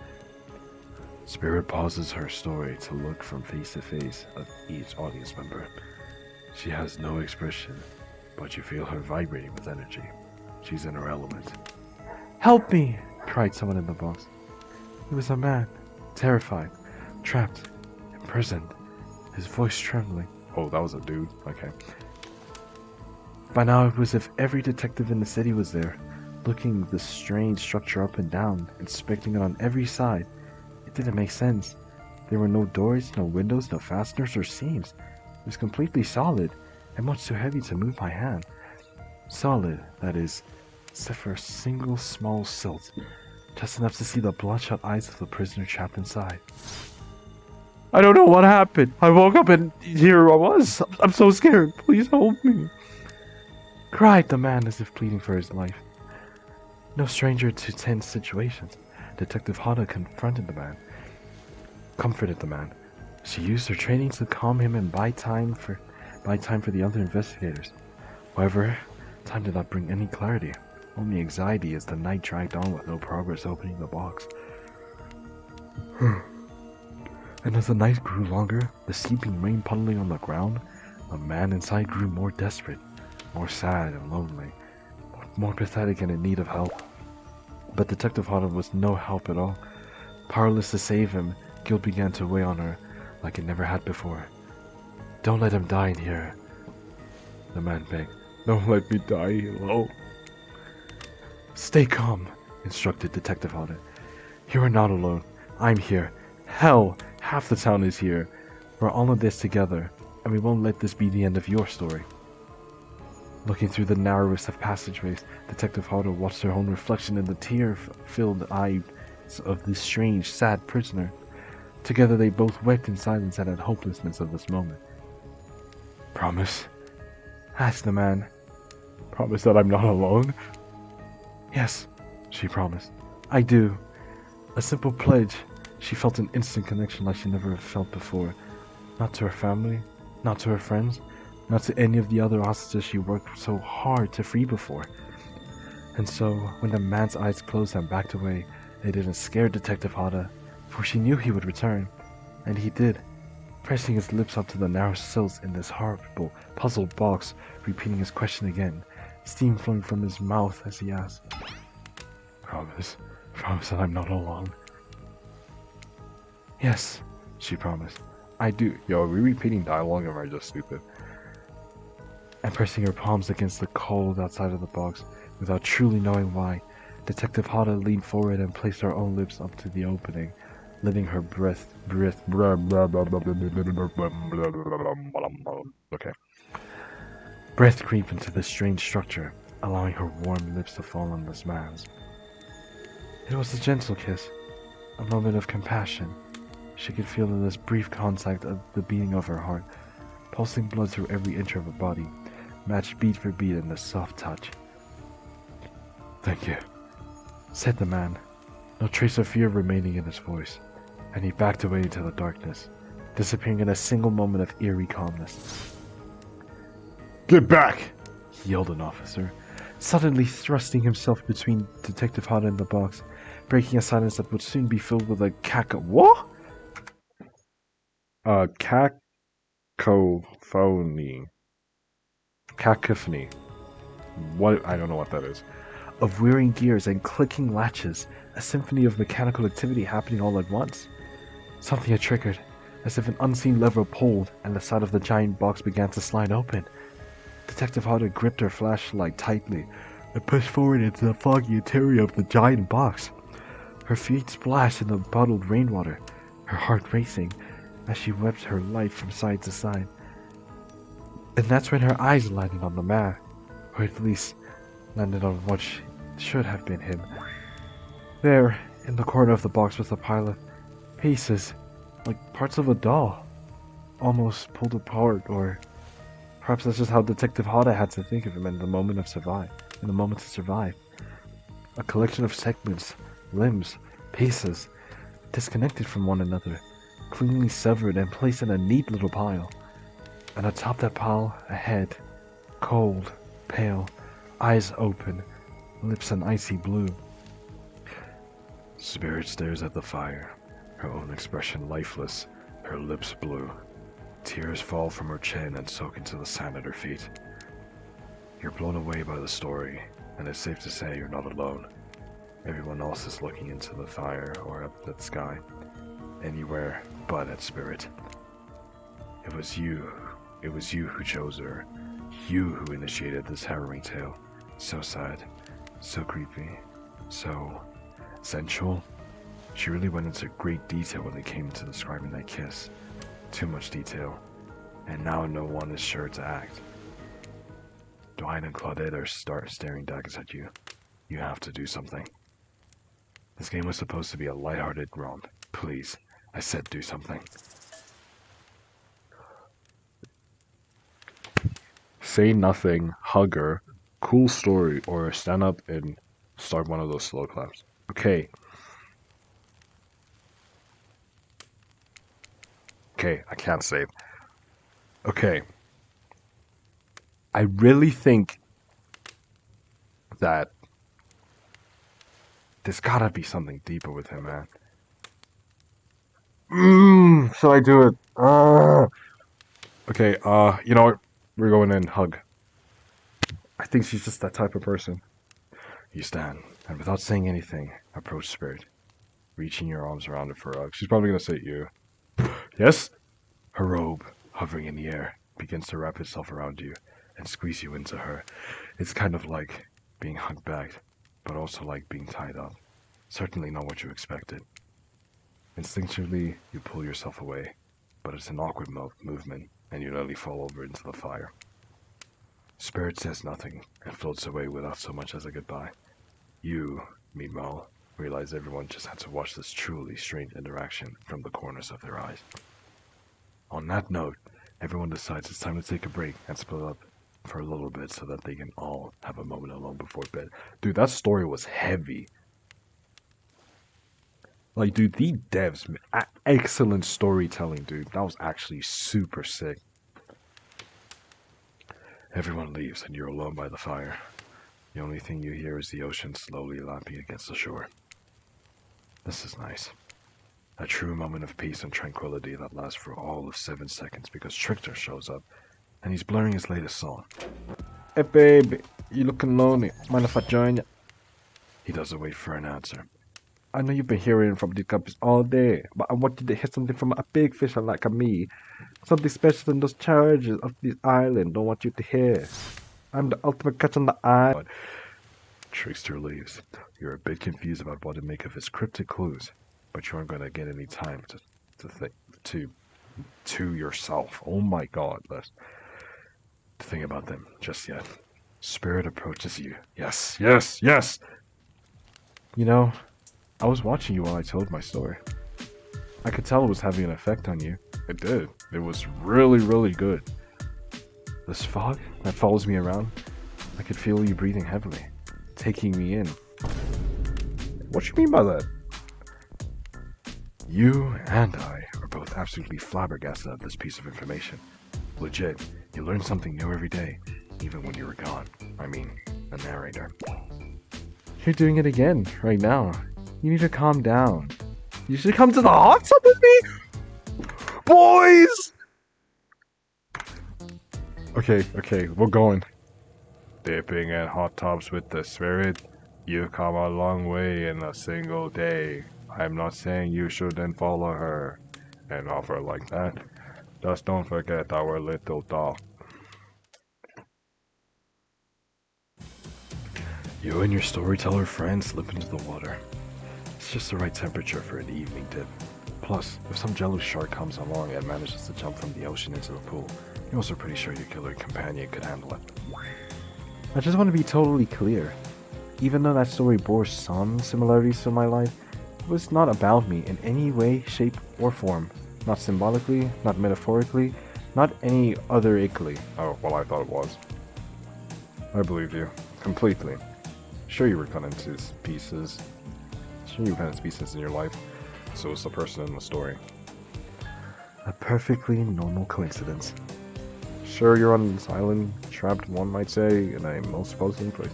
Spirit pauses her story to look from face to face of each audience member. She has no expression, but you feel her vibrating with energy. She's in her element. Help me! Cried someone in the box. He was a man, terrified, trapped, imprisoned, his voice trembling. Oh, that was a dude? Okay. By now it was as if every detective in the city was there, looking the strange structure up and down, inspecting it on every side. It didn't make sense. There were no doors, no windows, no fasteners or seams. It was completely solid, and much too heavy to move by hand. Solid, that is, except for a single small silt, just enough to see the bloodshot eyes of the prisoner trapped inside. I don't know what happened. I woke up and here I was. I'm so scared. Please help me. Cried the man as if pleading for his life. No stranger to tense situations, Detective Hada comforted the man. She used her training to calm him and buy time for the other investigators. However, time did not bring any clarity, only anxiety as the night dragged on with no progress opening the box. And as the night grew longer, the seeping rain puddling on the ground, the man inside grew more desperate, more sad and lonely, more pathetic and in need of help. But Detective Hada was no help at all. Powerless to save him, guilt began to weigh on her like it never had before. Don't let him die in here, the man begged. Don't let me die alone. Stay calm, instructed Detective Hada. You are not alone. I'm here. Hell, half the town is here. We're all in this together, and we won't let this be the end of your story. Looking through the narrowest of passageways, Detective Hada watched her own reflection in the tear-filled eyes of this strange, sad prisoner. Together they both wept in silence at the hopelessness of this moment. Promise? Asked the man. Promise that I'm not alone? Yes, she promised. I do. A simple pledge. She felt an instant connection like she never felt before. Not to her family, not to her friends, not to any of the other hostages she worked so hard to free before. And so, when the man's eyes closed and backed away, it didn't scare Detective Hada, for she knew he would return. And he did, pressing his lips up to the narrow sills in this horrible, puzzled box, repeating his question again, steam flowing from his mouth as he asked, Promise that I'm not alone. Yes, she promised. I do. Yo, are we repeating dialogue or am I just stupid? And pressing her palms against the cold outside of the box, without truly knowing why, Detective Hada leaned forward and placed her own lips up to the opening, letting her breath creep into the strange structure, allowing her warm lips to fall on this man's. It was a gentle kiss, a moment of compassion. She could feel in this brief contact of the beating of her heart, pulsing blood through every inch of her body, matched beat for beat in the soft touch. Thank you, said the man, no trace of fear remaining in his voice, and he backed away into the darkness, disappearing in a single moment of eerie calmness. Get back! He yelled an officer, suddenly thrusting himself between Detective Hada and the box, breaking a silence that would soon be filled with a what? Cacophony. Cacophony. What? I don't know what that is. Of whirring gears and clicking latches, a symphony of mechanical activity happening all at once. Something had triggered, as if an unseen lever pulled, and the side of the giant box began to slide open. Detective Hodder gripped her flashlight tightly and pushed forward into the foggy interior of the giant box. Her feet splashed in the puddled rainwater, her heart racing as she wept her light from side to side. And that's when her eyes landed on the man, or at least landed on what should have been him. There, in the corner of the box was a pile of pieces, like parts of a doll, almost pulled apart, or perhaps that's just how Detective Hodder had to think of him in the moment to survive. A collection of segments, limbs, pieces, disconnected from one another, cleanly severed and placed in a neat little pile. And atop that pile, a head, cold, pale, eyes open, lips an icy blue. Spirit stares at the fire, her own expression lifeless, her lips blue. Tears fall from her chin and soak into the sand at her feet. You're blown away by the story, and it's safe to say you're not alone. Everyone else is looking into the fire or up at the sky, anywhere but at Spirit. It was you who chose her, you who initiated this harrowing tale. So sad, so creepy, so sensual. She really went into great detail when it came to describing that kiss. Too much detail, and now no one is sure to act. Dwight and Claudette are staring daggers at you. You have to do something. This game was supposed to be a lighthearted romp. Please, I said do something. Say nothing, hug her, cool story, or stand up and start one of those slow claps. Okay. Okay, I can't save. Okay. I really think that there's gotta be something deeper with him, man. Should I do it? Okay, you know what? We're going in, hug. I think she's just that type of person. You stand, and without saying anything, approach Spirit, reaching your arms around her for a hug. She's probably gonna say you. Yes? Her robe, hovering in the air, begins to wrap itself around you and squeeze you into her. It's kind of like being hugged back, but also like being tied up. Certainly not what you expected. Instinctively, you pull yourself away, but it's an awkward movement, and you nearly fall over into the fire. Spirit says nothing and floats away without so much as a goodbye. You, meanwhile, realize everyone just had to watch this truly strange interaction from the corners of their eyes. On that note, everyone decides it's time to take a break and split up for a little bit so that they can all have a moment alone before bed. Dude, that story was heavy. Like, dude, the devs, excellent storytelling, dude. That was actually super sick. Everyone leaves and you're alone by the fire. The only thing you hear is the ocean slowly lapping against the shore. This is nice. A true moment of peace and tranquility that lasts for all of 7 seconds because Trickster shows up and he's blurring his latest song. Hey baby, you looking lonely? Mind if I join you? He doesn't wait for an answer. I know you've been hearing from these guys all day, but I want you to hear something from a big fisher like me. Something special in those charges of this island. Don't want you to hear. I'm the ultimate catch on the island. Trickster leaves. You're a bit confused about what to make of his cryptic clues, but you aren't going to get any time to think to yourself. Oh my god, to think about them just yet. Spirit approaches you. Yes, yes, yes! You know, I was watching you while I told my story. I could tell it was having an effect on you. It did. It was really, really good. This fog that follows me around, I could feel you breathing heavily, taking me in. What you mean by that? You and I are both absolutely flabbergasted at this piece of information. Legit, you learn something new every day, even when you were gone. I mean, the narrator. You're doing it again, right now. You need to calm down. You should come to the hot tub with me! Boys! Okay, we're going. dipping in hot tubs with the spirit. You've come a long way in a single day. I'm not saying you shouldn't follow her. An offer like that. Just don't forget our little dog. You and your storyteller friend slip into the water. It's just the right temperature for an evening dip. Plus, if some jealous shark comes along and manages to jump from the ocean into the pool, you're also pretty sure your killer companion could handle it. I just want to be totally clear. Even though that story bore some similarities to my life, it was not about me in any way, shape, or form. Not symbolically, not metaphorically, not any other ickly. Oh, well, I thought it was. I believe you. Completely. Sure you were cut into pieces. Sure you were cut into pieces in your life. So was the person in the story. A perfectly normal coincidence. Sure you're on this island, trapped one might say, in a most puzzling place.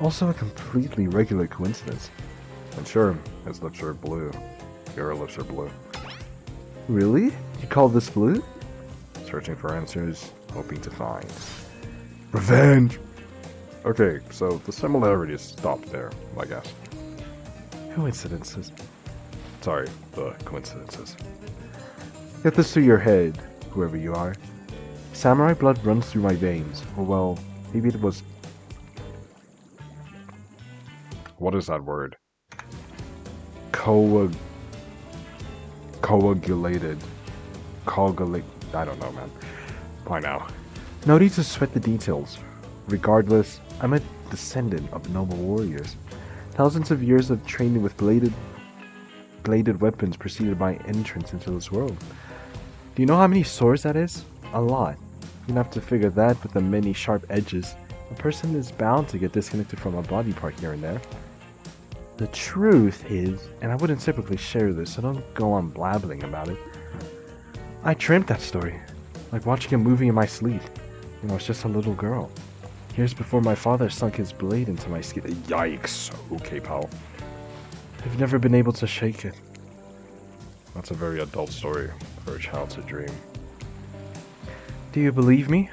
Also a completely regular coincidence. And sure, his lips are blue. Your lips are blue. Really? You call this blue? Searching for answers, hoping to find revenge! Okay, so the similarities stop there, I guess. Coincidences. Sorry, the coincidences. Get this through your head, whoever you are. Samurai blood runs through my veins. Or well, maybe it was... What is that word? Coagulated. I don't know, man. Why now? No need to sweat the details. Regardless, I'm a descendant of noble warriors. Thousands of years of training with bladed weapons preceded my entrance into this world. Do you know how many swords that is? A lot. You have to figure that with the many sharp edges. A person is bound to get disconnected from a body part here and there. The truth is, and I wouldn't typically share this, so don't go on blabbling about it. I dreamt that story, like watching a movie in my sleep. You know, I was just a little girl. Years before my father sunk his blade into my skin. Yikes. Okay, pal. I've never been able to shake it. That's a very adult story for a child to dream. Do you believe me?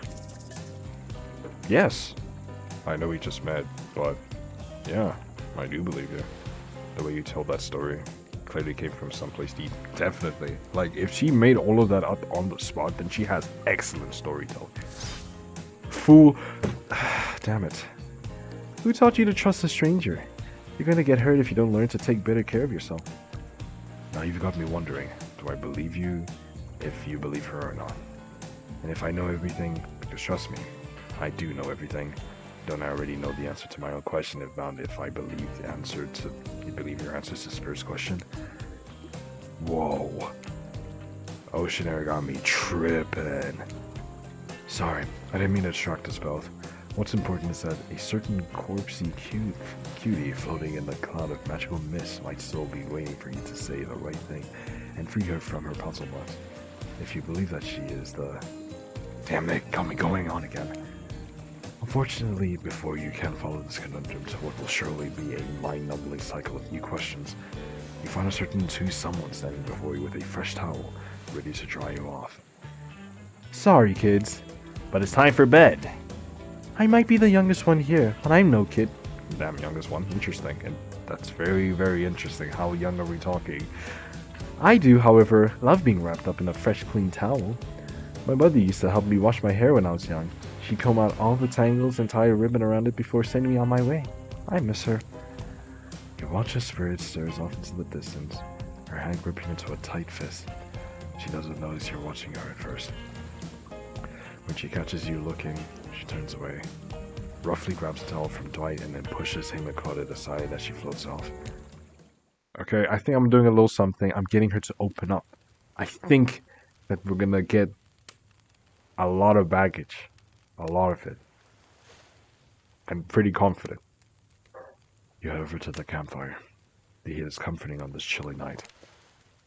Yes. I know we just met, but yeah, I do believe you. The way you told that story clearly came from someplace deep. Definitely. Like, if she made all of that up on the spot, then she has excellent storytelling. Fool. Damn it. Who taught you to trust a stranger? You're gonna get hurt if you don't learn to take better care of yourself. Now you've got me wondering, do I believe you if you believe her or not? And if I know everything, because trust me, I do know everything. Don't I already know the answer to my own question about if I believe you believe your answers to this first question? Whoa. Ocean air got me tripping. Sorry, I didn't mean to distract us both. What's important is that a certain corpsey cutie floating in the cloud of magical mist might still be waiting for you to say the right thing and free her from her puzzle box. If you believe that she is the... Damn, they got me going on again. Unfortunately, before you can follow this conundrum to what will surely be a mind-numbing cycle of new questions, you find a certain someone standing before you with a fresh towel, ready to dry you off. Sorry, kids, but it's time for bed. I might be the youngest one here, but I'm no kid. Damn, youngest one. Interesting. And that's very, very interesting. How young are we talking? I do, however, love being wrapped up in a fresh, clean towel. My mother used to help me wash my hair when I was young. She'd comb out all the tangles and tie a ribbon around it before sending me on my way. I miss her. You watch a spirit stares off into the distance, her hand gripping into a tight fist. She doesn't notice you're watching her at first. When she catches you looking, she turns away, roughly grabs a towel from Dwight and then pushes him across it aside as she floats off. Okay, I think I'm doing a little something. I'm getting her to open up. I think that we're gonna get a lot of baggage. A lot of it. I'm pretty confident. You head over to the campfire. The heat is comforting on this chilly night.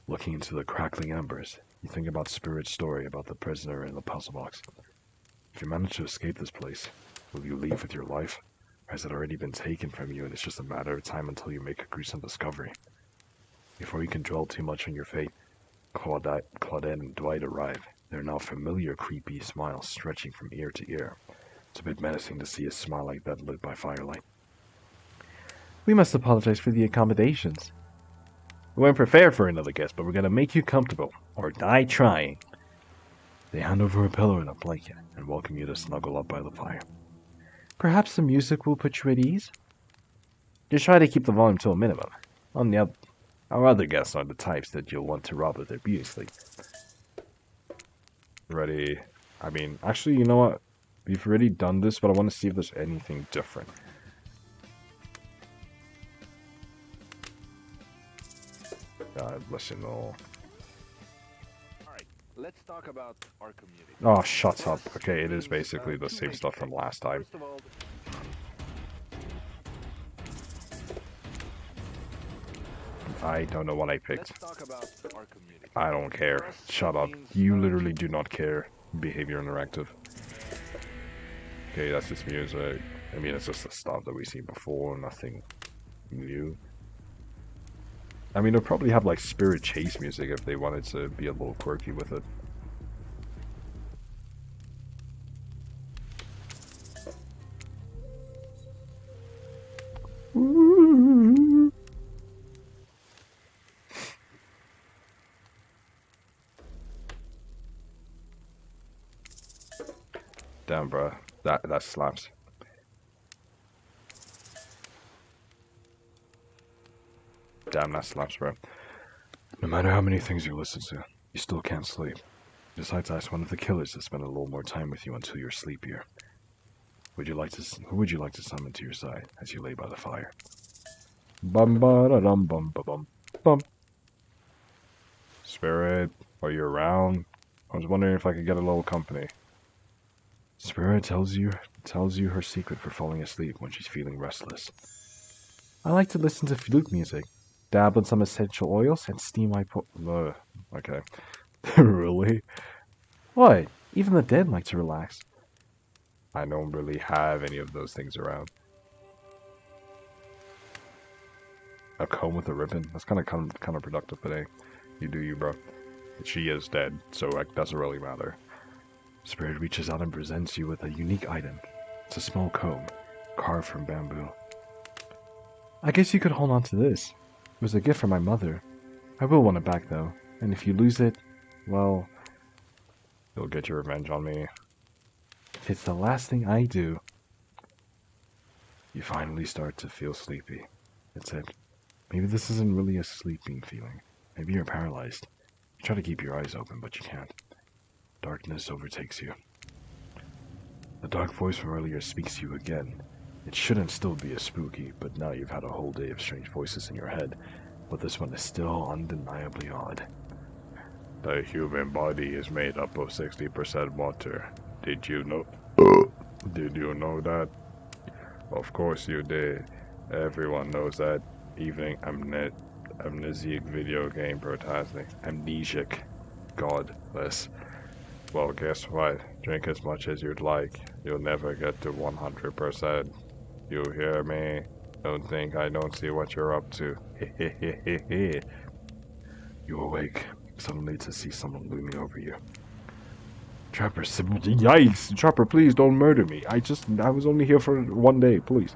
Looking into the crackling embers, you think about Spirit's story about the prisoner in the puzzle box. If you manage to escape this place, will you leave with your life? Or has it already been taken from you and it's just a matter of time until you make a gruesome discovery? Before you can dwell too much on your fate, Claudette and Dwight arrive, their now familiar creepy smile stretching from ear to ear. It's a bit menacing to see a smile like that lit by firelight. We must apologize for the accommodations. We weren't prepared for another guest, but we're gonna make you comfortable, or die trying. They hand over a pillow and a blanket, and welcome you to snuggle up by the fire. Perhaps the music will put you at ease? Just try to keep the volume to a minimum. Our other guests are the types that you'll want to rob of their beauty sleep. Ready? I mean, actually, you know what? We've already done this, but I want to see if there's anything different. Listen, all. Alright, let's talk about our community. Oh, shut up. Okay, it is basically the same stuff from last time. First of all, I don't know what I picked. let's talk about our community. I don't care. Shut up. You literally do not care. Behavior interactive. Okay, that's just music. I mean, it's just the stuff that we've seen before. Nothing new. I mean, they'll probably have like Spirit Chase music if they wanted to be a little quirky with it. Damn, bruh. That slaps. Damn, that slaps, bro. No matter how many things you listen to, you still can't sleep. Besides, ask one of the killers to spend a little more time with you until you're sleepier. Who would you like to summon to your side as you lay by the fire? Bum ba da dum bum ba bum bum. Spirit, are you around? I was wondering if I could get a little company. Spirit tells you her secret for falling asleep when she's feeling restless. I like to listen to flute music, dabble in some essential oils, and steam my Okay. Really? What? Even the dead like to relax. I don't really have any of those things around. A comb with a ribbon? That's kind of counterproductive today. You do you, bro. She is dead, so it doesn't really matter. Spirit reaches out and presents you with a unique item. It's a small comb, carved from bamboo. I guess you could hold on to this. It was a gift from my mother. I will want it back, though. And if you lose it, well... You'll get your revenge on me. If it's the last thing I do... You finally start to feel sleepy. That's it. Maybe this isn't really a sleeping feeling. Maybe you're paralyzed. You try to keep your eyes open, but you can't. Darkness overtakes you. The dark voice from earlier speaks to you again. It shouldn't still be as spooky, but now you've had a whole day of strange voices in your head. But this one is still undeniably odd. The human body is made up of 60% water. Did you know? Did you know that? Of course you did. Everyone knows that. Even amnesiac video game protagonist. Amnesiac. Godless. Well, guess what? Drink as much as you'd like. You'll never get to 100%. You hear me? Don't think I don't see what you're up to. Hehehehe. You awake, suddenly to see someone looming over you. Trapper, yikes! Trapper, please don't murder me. I was only here for one day, please.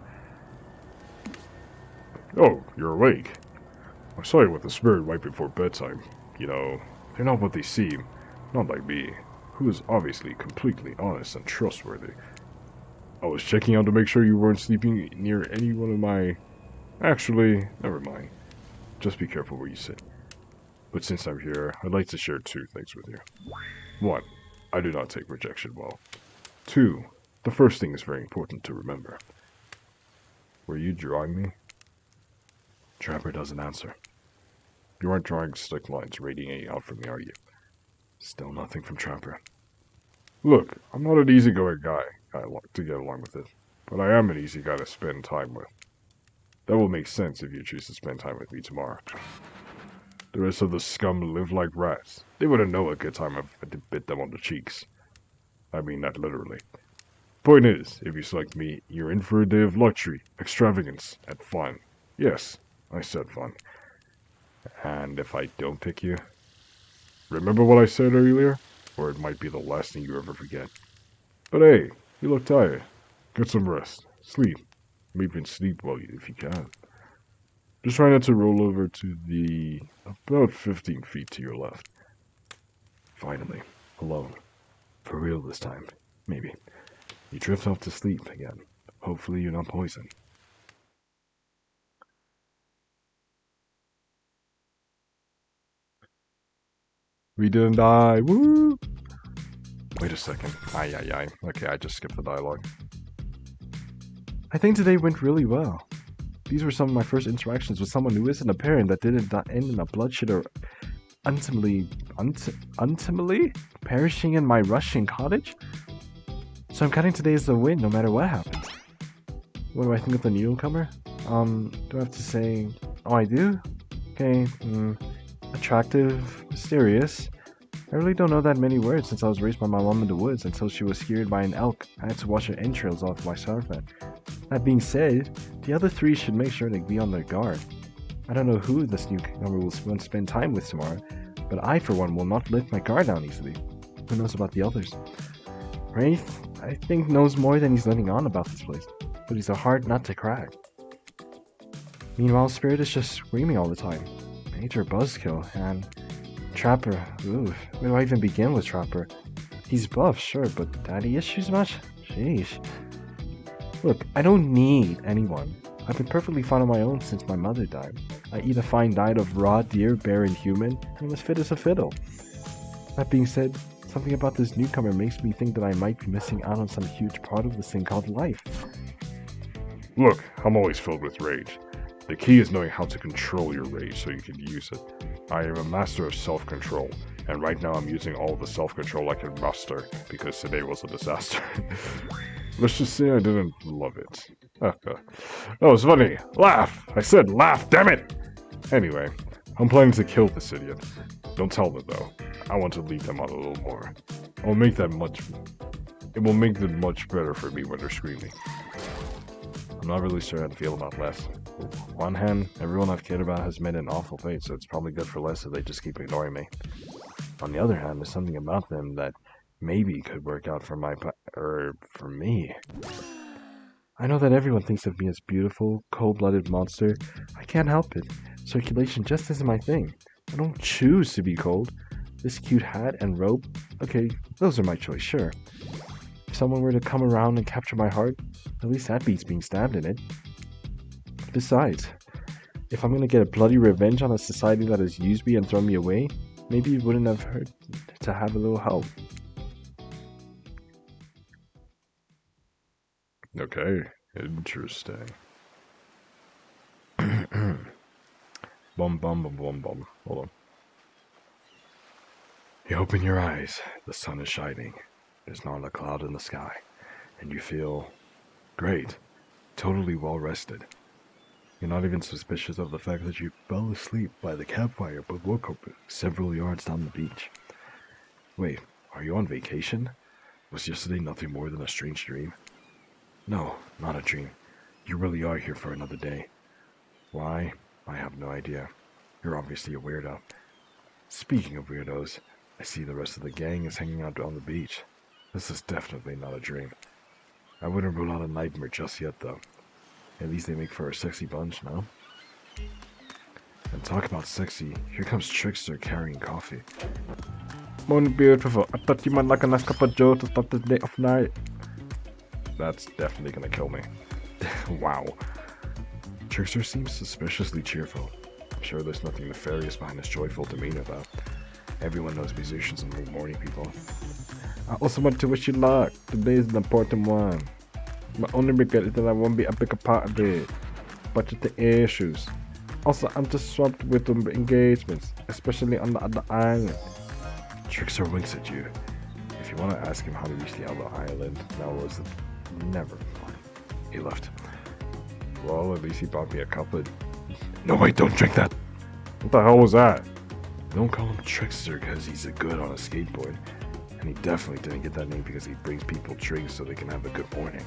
Oh, you're awake. I saw you with the spirit right before bedtime. You know, they're not what they seem. Not like me, who is obviously completely honest and trustworthy. I was checking out to make sure you weren't sleeping near any one of my... Actually, never mind. Just be careful where you sit. But since I'm here, I'd like to share two things with you. One, I do not take rejection well. Two, the first thing is very important to remember. Were you drawing me? Trapper doesn't answer. You aren't drawing stick lines radiating out from me, are you? Still nothing from Trapper. Look, I'm not an easygoing guy. I like to get along with it. But I am an easy guy to spend time with. That will make sense if you choose to spend time with me tomorrow. The rest of the scum live like rats. They wouldn't know a good time if I did bit them on the cheeks. I mean that literally. Point is, if you select me, you're in for a day of luxury, extravagance, and fun. Yes, I said fun. And if I don't pick you, remember what I said earlier? Or it might be the last thing you ever forget. But hey, You look tired. Get some rest. Sleep. Maybe even sleep well if you can. Just try not to roll over to the about 15 feet to your left. Finally, alone. For real this time. Maybe. You drift off to sleep again. Hopefully you're not poisoned. We didn't die. Woo! Wait a second. Aye, aye, aye. Okay, I just skipped the dialogue. I think today went really well. These were some of my first interactions with someone who isn't a parent that didn't end in a bloodshed or ultimately perishing in my Russian cottage. So I'm counting today as a win no matter what happens. What do I think of the newcomer? Do I have to say, oh I do? Okay, attractive, mysterious. I really don't know that many words since I was raised by my mom in the woods until she was scared by an elk. I had to wash her entrails off my sarfet. That being said, the other three should make sure to be on their guard. I don't know who this newcomer will spend time with tomorrow, but I for one will not lift my guard down easily. Who knows about the others? Wraith, I think, knows more than he's letting on about this place, but he's a hard nut to crack. Meanwhile, Spirit is just screaming all the time. Major buzzkill, and Trapper, ooh, where do I even begin with Trapper? He's buff, sure, but daddy issues much? Sheesh. Look, I don't need anyone. I've been perfectly fine on my own since my mother died. I eat a fine diet of raw deer, bear, and human, and I'm as fit as a fiddle. That being said, something about this newcomer makes me think that I might be missing out on some huge part of this thing called life. Look, I'm always filled with rage. The key is knowing how to control your rage so you can use it. I am a master of self-control, and right now I'm using all the self-control I can muster, because today was a disaster. Let's just say I didn't love it. That was funny. Laugh! I said laugh, damn it! Anyway, I'm planning to kill this idiot. Don't tell them though. I want to leave them out a little more. It will make them much better for me when they're screaming. I'm not really sure how to feel about Les. On one hand, everyone I've cared about has met an awful fate, so it's probably good for Les if they just keep ignoring me. On the other hand, there's something about them that maybe could work out for for me. I know that everyone thinks of me as beautiful, cold-blooded monster. I can't help it. Circulation just isn't my thing. I don't choose to be cold. This cute hat and robe, okay, those are my choice, sure. If someone were to come around and capture my heart, at least that beats being stabbed in it. Besides, if I'm gonna get a bloody revenge on a society that has used me and thrown me away, maybe it wouldn't have hurt to have a little help. Okay, interesting. Bum bum bum bum bum. Hold on. You open your eyes, the sun is shining. There's not a cloud in the sky, and you feel great, totally well rested. You're not even suspicious of the fact that you fell asleep by the campfire but woke up several yards down the beach. Wait, are you on vacation? Was yesterday nothing more than a strange dream? No, not a dream. You really are here for another day. Why? I have no idea. You're obviously a weirdo. Speaking of weirdos, I see the rest of the gang is hanging out on the beach. This is definitely not a dream. I wouldn't rule out a nightmare just yet, though. At least they make for a sexy bunch, no? And talk about sexy, here comes Trickster carrying coffee. Morning, beautiful. I thought you might like a nice cup of joe to start the day off night. That's definitely gonna kill me. Wow. Trickster seems suspiciously cheerful. I'm sure there's nothing nefarious behind his joyful demeanor, though. Everyone knows musicians and good morning people. I also want to wish you luck. Today is an important one. My only regret is that I won't be a bigger part of it. Budget the issues. Also, I'm just swamped with the engagements, especially on the other island. Trickster winks at you. If you want to ask him how to reach the other island, that was never mind. He left. Well, at least he bought me a cup of... No, wait, don't drink that! What the hell was that? Don't call him Trickster because he's a good on a skateboard. And he definitely didn't get that name because he brings people drinks so they can have a good morning.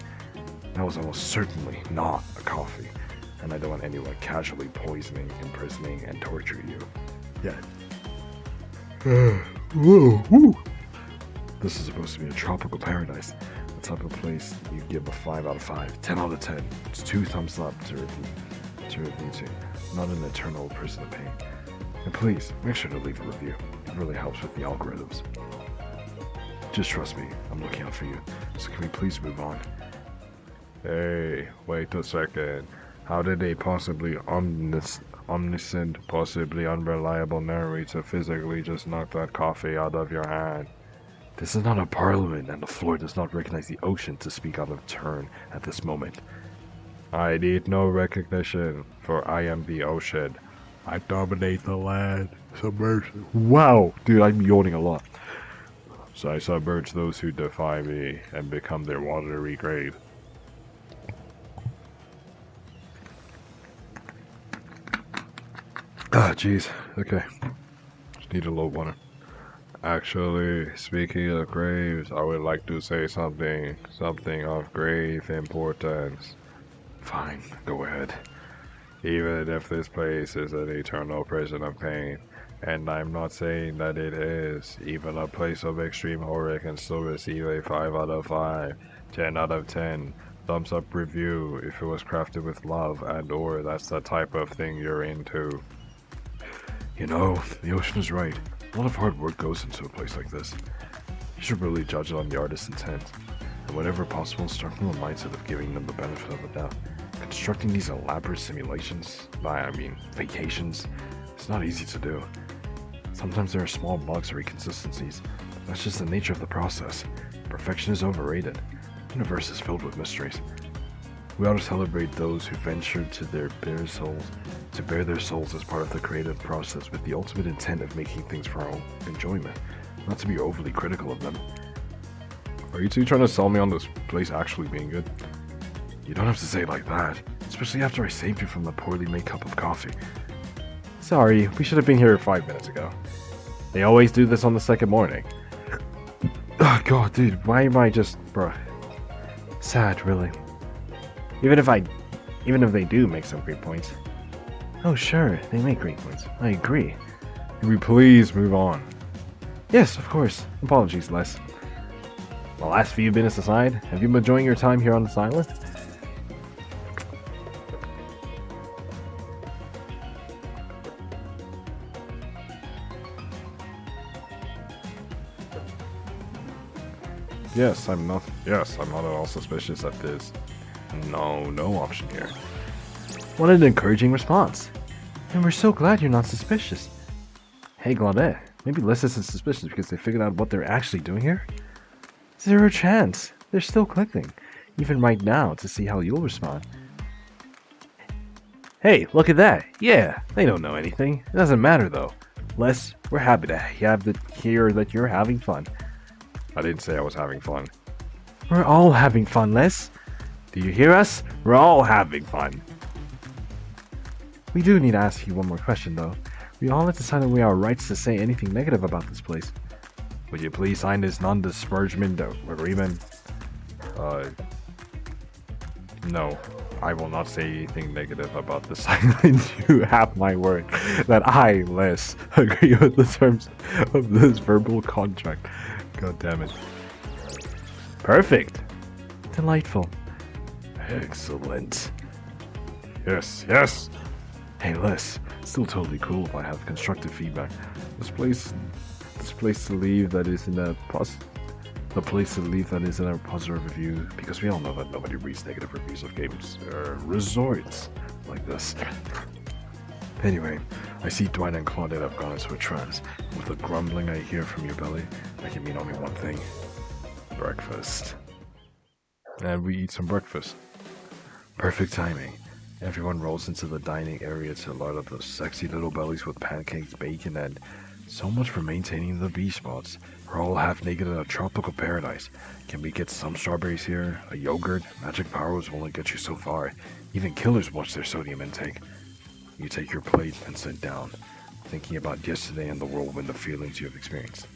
That was almost certainly not a coffee. And I don't want anyone casually poisoning, imprisoning, and torturing you. Yet. Whoa, woo. This is supposed to be a tropical paradise. Let's type of place you give a 5 out of 5, 10 out of 10. It's 2 thumbs up to review to, not an eternal person of pain. And please, make sure to leave a review. It really helps with the algorithms. Just trust me, I'm looking out for you. So can we please move on? Hey, wait a second. How did a possibly omniscient, possibly unreliable narrator physically just knock that coffee out of your hand? This is not a parliament, and the floor does not recognize the ocean to speak out of turn at this moment. I need no recognition, for I am the ocean. I dominate the land. Submerge. Wow, dude, I'm yawning a lot. So I submerge those who defy me and become their watery grave. Ah, jeez. Okay. Just need a low water. Actually, speaking of graves, I would like to say something of grave importance. Fine, go ahead. Even if this place is an eternal prison of pain, and I'm not saying that it is, even a place of extreme horror can still receive a 5 out of 5, 10 out of 10, thumbs up review if it was crafted with love and or that's the type of thing you're into. You know, the ocean is right. A lot of hard work goes into a place like this. You should really judge it on the artist's intent, and whenever possible, start from a mindset of giving them the benefit of the doubt. Constructing these elaborate simulations, vacations, it's not easy to do. Sometimes there are small bugs or inconsistencies. That's just the nature of the process. Perfection is overrated. The universe is filled with mysteries. We ought to celebrate those who ventured to bare their souls as part of the creative process with the ultimate intent of making things for our own enjoyment, not to be overly critical of them. Are you two trying to sell me on this place actually being good? You don't have to say it like that, especially after I saved you from the poorly made cup of coffee. Sorry, we should have been here 5 minutes ago. They always do this on the second morning. Oh god, dude, why am I just, bruh, sad, really. Even if they do make some great points. Oh sure, they make great points. I agree. Can we please move on? Yes, of course. Apologies, Les. The last few minutes aside, have you been enjoying your time here on this island? Yes, I'm not at all suspicious that there's no option here. What an encouraging response. And we're so glad you're not suspicious. Hey, Claudette, maybe Les isn't suspicious because they figured out what they're actually doing here? Zero chance. They're still clicking, even right now, to see how you'll respond. Hey, look at that. Yeah, they don't know anything. It doesn't matter, though. Les, we're happy to hear that you're having fun. I didn't say I was having fun. We're all having fun, Les. Do you hear us? We're all having fun. We do need to ask you one more question, though. We all have decided we have rights to say anything negative about this place. Would you please sign this non-disparagement agreement? No. I will not say anything negative about this island. You have my word that I, Les, agree with the terms of this verbal contract. God damn it. Perfect. Delightful. Excellent. Yes. Hey, Les, still totally cool if I have constructive feedback. This place to leave that is in a positive review, because we all know that nobody reads negative reviews of games or resorts like this. Anyway, I see Dwight and Claudette have gone into a trance. With the grumbling I hear from your belly, that can mean only one thing. Breakfast. And we eat some breakfast. Perfect timing. Everyone rolls into the dining area to load up those sexy little bellies with pancakes, bacon, and so much for maintaining the bee spots. We're all half naked in a tropical paradise. Can we get some strawberries here? A yogurt? Magic powers will only get you so far. Even killers watch their sodium intake. You take your plate and sit down, thinking about yesterday and the whirlwind of feelings you have experienced.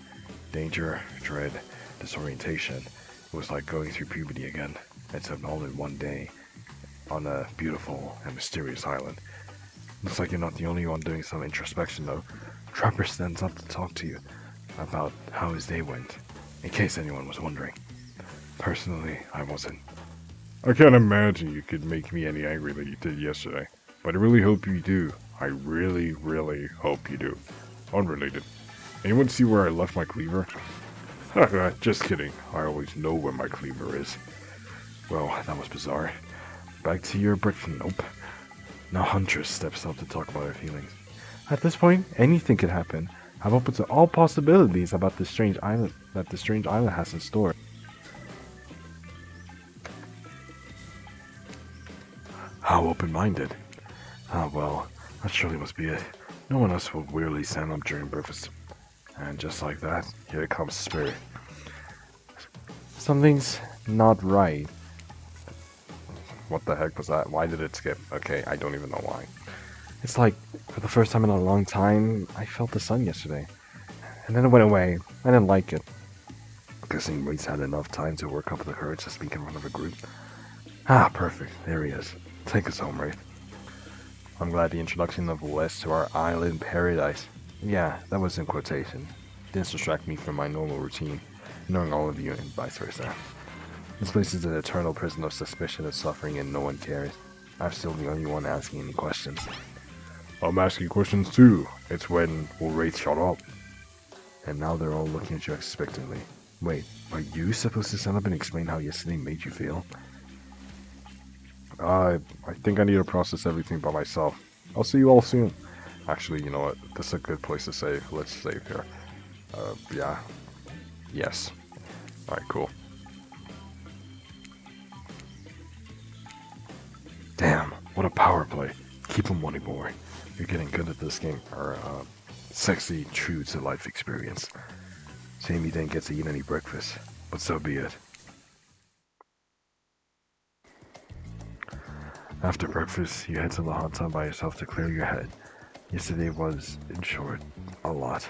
Danger, dread, disorientation. It was like going through puberty again, except all in one day, on a beautiful and mysterious island. Looks like you're not the only one doing some introspection though. Trapper stands up to talk to you about how his day went, in case anyone was wondering. Personally, I wasn't. I can't imagine you could make me any angry than you did yesterday. But I really hope you do. I really, really hope you do. Unrelated. Anyone see where I left my cleaver? Haha, just kidding. I always know where my cleaver is. Well, that was bizarre. Back to your brick. Nope. Now Huntress steps up to talk about her feelings. At this point, anything could happen. I'm open to all possibilities about this strange island that the strange island has in store. How open-minded. Ah, well, that surely must be it. No one else will wearily stand up during breakfast. And just like that, here comes Spirit. Something's not right. What the heck was that? Why did it skip? Okay, I don't even know why. It's like, for the first time in a long time, I felt the sun yesterday. And then it went away. I didn't like it. Guessing Wraith's had enough time to work up the courage to speak in front of a group. Ah, perfect. There he is. Take us home, Wraith. I'm glad the introduction of Wes to our island paradise. Yeah, that was in quotation. Didn't distract me from my normal routine, knowing all of you and vice versa. This place is an eternal prison of suspicion and suffering and no one cares. I'm still the only one asking any questions. I'm asking questions too. It's when will Wraith shut up? And now they're all looking at you expectantly. Wait, are you supposed to stand up and explain how yesterday made you feel? I think I need to process everything by myself. I'll see you all soon. Actually, you know what? This is a good place to save. Let's save here. Yeah. Yes. Alright, cool. Damn, what a power play. Keep him wanting more. You're getting good at this game. Or, sexy, true to life experience. Shame you didn't get to eat any breakfast, but so be it. After breakfast, you head to the hot tub by yourself to clear your head. Yesterday was, in short, a lot.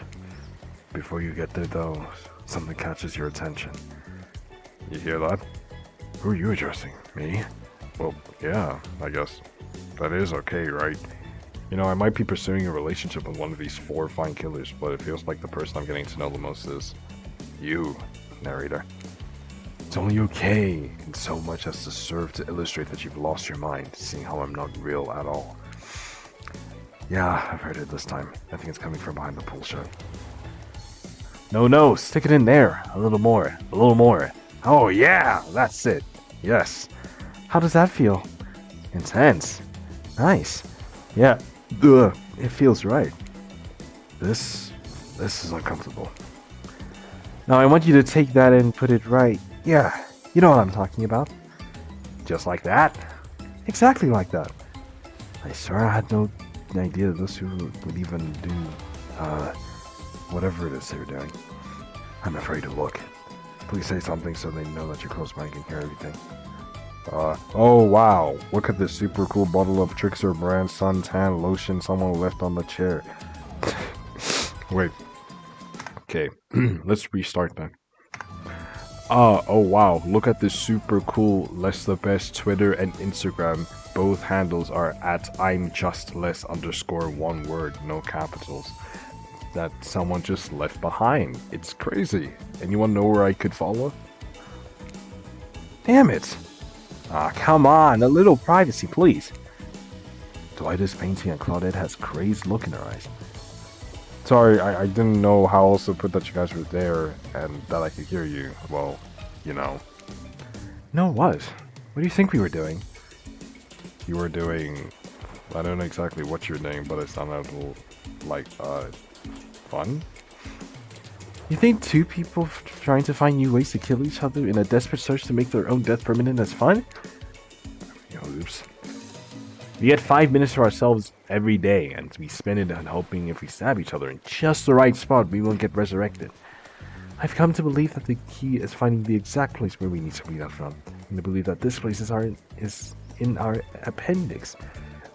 Before you get there, though, something catches your attention. You hear that? Who are you addressing? Me? Well, yeah, I guess. That is okay, right? You know, I might be pursuing a relationship with one of these 4 fine killers, but it feels like the person I'm getting to know the most is you, narrator. It's only okay in so much as to serve to illustrate that you've lost your mind, seeing how I'm not real at all. Yeah, I've heard it this time. I think it's coming from behind the pool shed. No, stick it in there. A little more. A little more. Oh yeah, that's it. Yes. How does that feel? Intense. Nice. Yeah. Ugh. It feels right. This is uncomfortable. Now I want you to take that and put it right. Yeah, you know what I'm talking about. Just like that? Exactly like that. I swear I had no idea those two would even do, whatever it is they're doing. I'm afraid to look. Please say something so they know that you're close by and can hear everything. Oh wow, look at this super cool bottle of Trickster brand suntan lotion someone left on the chair. Wait. Okay, let's restart then. Oh wow, look at this super cool Les the Best Twitter and Instagram. Both handles are at I'm just less _ one word, no capitals. That someone just left behind. It's crazy. Anyone know where I could follow? damn it. Ah, come on, a little privacy, please. Dwight's painting on Claudette has crazed look in her eyes. Sorry, I didn't know how else to put that you guys were there and that I could hear you. Well, you know. No, what? What do you think we were doing? You were doing... I don't know exactly what you're doing, but it sounded like, fun? You think two people trying to find new ways to kill each other in a desperate search to make their own death permanent is fun? Oops. We get 5 minutes to ourselves every day, and we spend it on hoping if we stab each other in just the right spot, we won't get resurrected. I've come to believe that the key is finding the exact place where we need to read out from, and to believe that this place is in our appendix.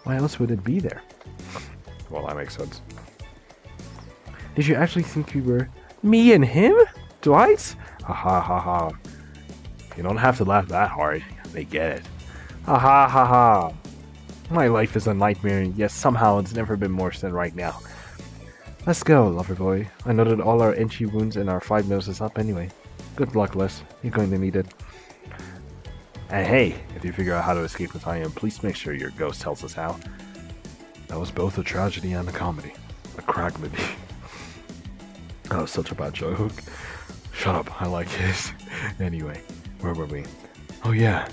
Why else would it be there? Well, that makes sense. Did you actually think we were me and him? Dwight? Ha ha ha ha. You don't have to laugh that hard. They get it. Ha ha ha ha. My life is a nightmare, and yes, somehow it's never been worse than right now. Let's go, lover boy. I know that all our entry wounds and our 5 minutes is up anyway. Good luck, Les. You're going to need it. And hey, if you figure out how to escape with Iron, please make sure your ghost tells us how. That was both a tragedy and a comedy. A cragmedy. That was such a bad joke. Shut up, I like it. Anyway, where were we? Oh yeah,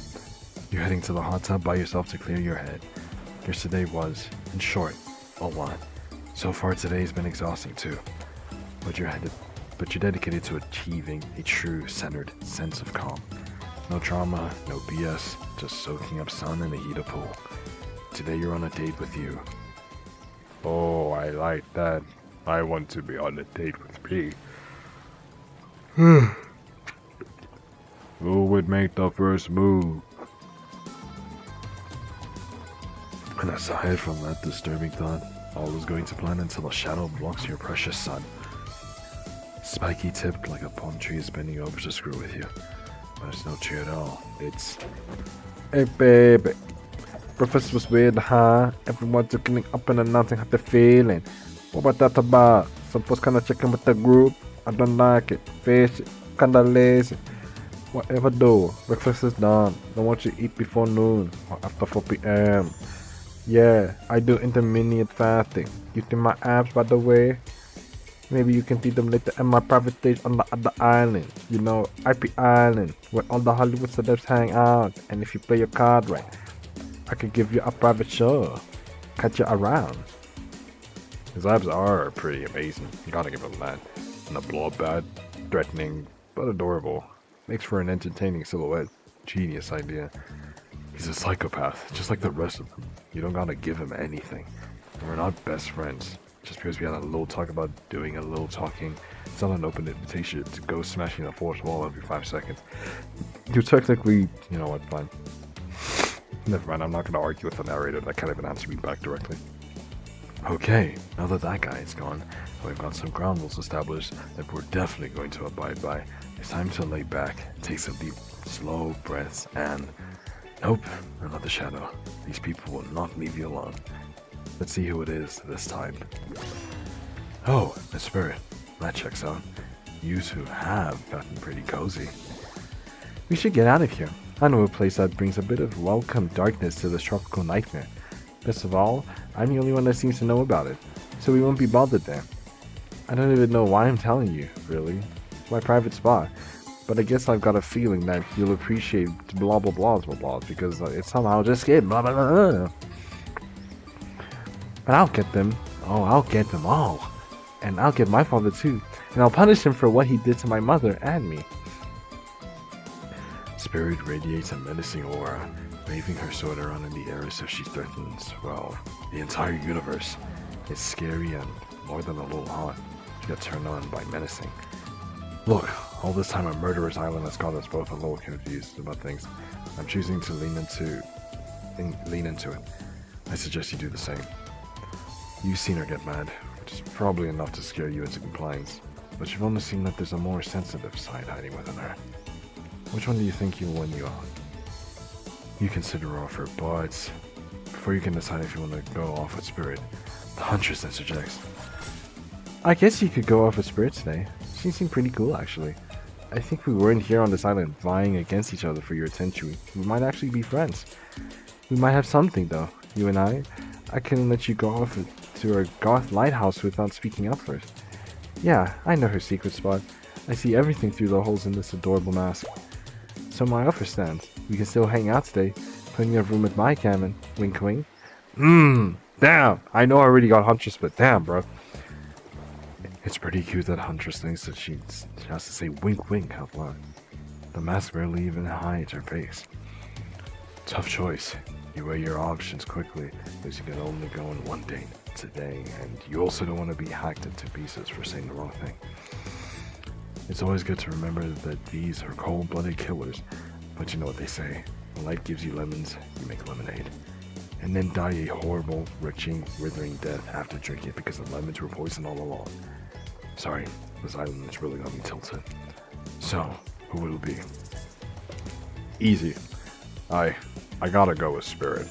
you're heading to the hot tub by yourself to clear your head. Yesterday was, in short, a lot. So far today's been exhausting too. But you're dedicated to achieving a true centered sense of calm. No drama, no BS, just soaking up sun in a heated pool. Today you're on a date with you. Oh, I like that. I want to be on a date with me. Who would make the first move? And aside from that disturbing thought, all is going to plan until a shadow blocks your precious sun. Spiky tipped like a palm tree is bending over to screw with you. But it's no tree at all. It's... Hey baby, breakfast was weird, huh? Everyone's looking up and announcing how they're feeling. What about that about? Supposed kinda checking with the group. I don't like it. Fish, kinda lazy. Whatever though, breakfast is done. Don't want you to eat before noon or after 4 p.m. Yeah, I do intermittent fasting. You see my abs, by the way? Maybe you can see them later at my private stage on the other island. You know, IP Island, where all the Hollywood celebs hang out. And if you play your card right, I could give you a private show. Catch you around. His abs are pretty amazing. You gotta give him that. And the blow up bad, threatening, but adorable. Makes for an entertaining silhouette. Genius idea. He's a psychopath, just like the rest of them. You don't gotta give him anything. And we're not best friends. Just because we had a little talk about doing a little talking, it's not an open invitation to go smashing a fourth wall every 5 seconds. You technically, you know what, fine. Never mind, I'm not gonna argue with the narrator that can't even answer me back directly. Okay, now that that guy is gone, we've got some ground rules established that we're definitely going to abide by. It's time to lay back, take some deep, slow breaths, and... Nope, another shadow. These people will not leave you alone. Let's see who it is this time. Oh, the spirit. That checks out. You two have gotten pretty cozy. We should get out of here. I know a place that brings a bit of welcome darkness to this tropical nightmare. Best of all, I'm the only one that seems to know about it, so we won't be bothered there. I don't even know why I'm telling you, really. It's my private spot. But I guess I've got a feeling that you'll appreciate blah blah blah because it somehow just get blah blah blah. But I'll get them. Oh, I'll get them all. And I'll get my father too. And I'll punish him for what he did to my mother and me. Spirit radiates a menacing aura, waving her sword around in the air as if she threatens, well, the entire universe. It's scary and more than a little hot. She got turned on by menacing. Look, all this time a murderer's island has got us both a little confused about things. I'm choosing to lean into it. I suggest you do the same. You've seen her get mad, which is probably enough to scare you into compliance. But you've only seen that there's a more sensitive side hiding within her. Which one do you think you'll win you on? You consider her offer, but before you can decide if you want to go off with Spirit, the Huntress interjects. I guess you could go off with Spirit today. She seemed pretty cool, actually. I think we weren't here on this island vying against each other for your attention. We might actually be friends. We might have something, though, you and I. I couldn't let you go off to our goth lighthouse without speaking up first. Yeah, I know her secret spot. I see everything through the holes in this adorable mask. So my offer stands. We can still hang out today, putting in a room with my cabin. Wink wink. Damn! I know I already got Huntress, but damn, bro. It's pretty cute that Huntress thinks that she has to say wink wink out loud. The mask barely even hides her face. Tough choice. You weigh your options quickly, because you can only go on one date today, and you also don't want to be hacked into pieces for saying the wrong thing. It's always good to remember that these are cold-blooded killers, but you know what they say. When life gives you lemons, you make lemonade. And then die a horrible, withering death after drinking it because the lemons were poisoned all along. Sorry, this island is really got me tilted. So, who will it be? Easy. I gotta go with Spirit.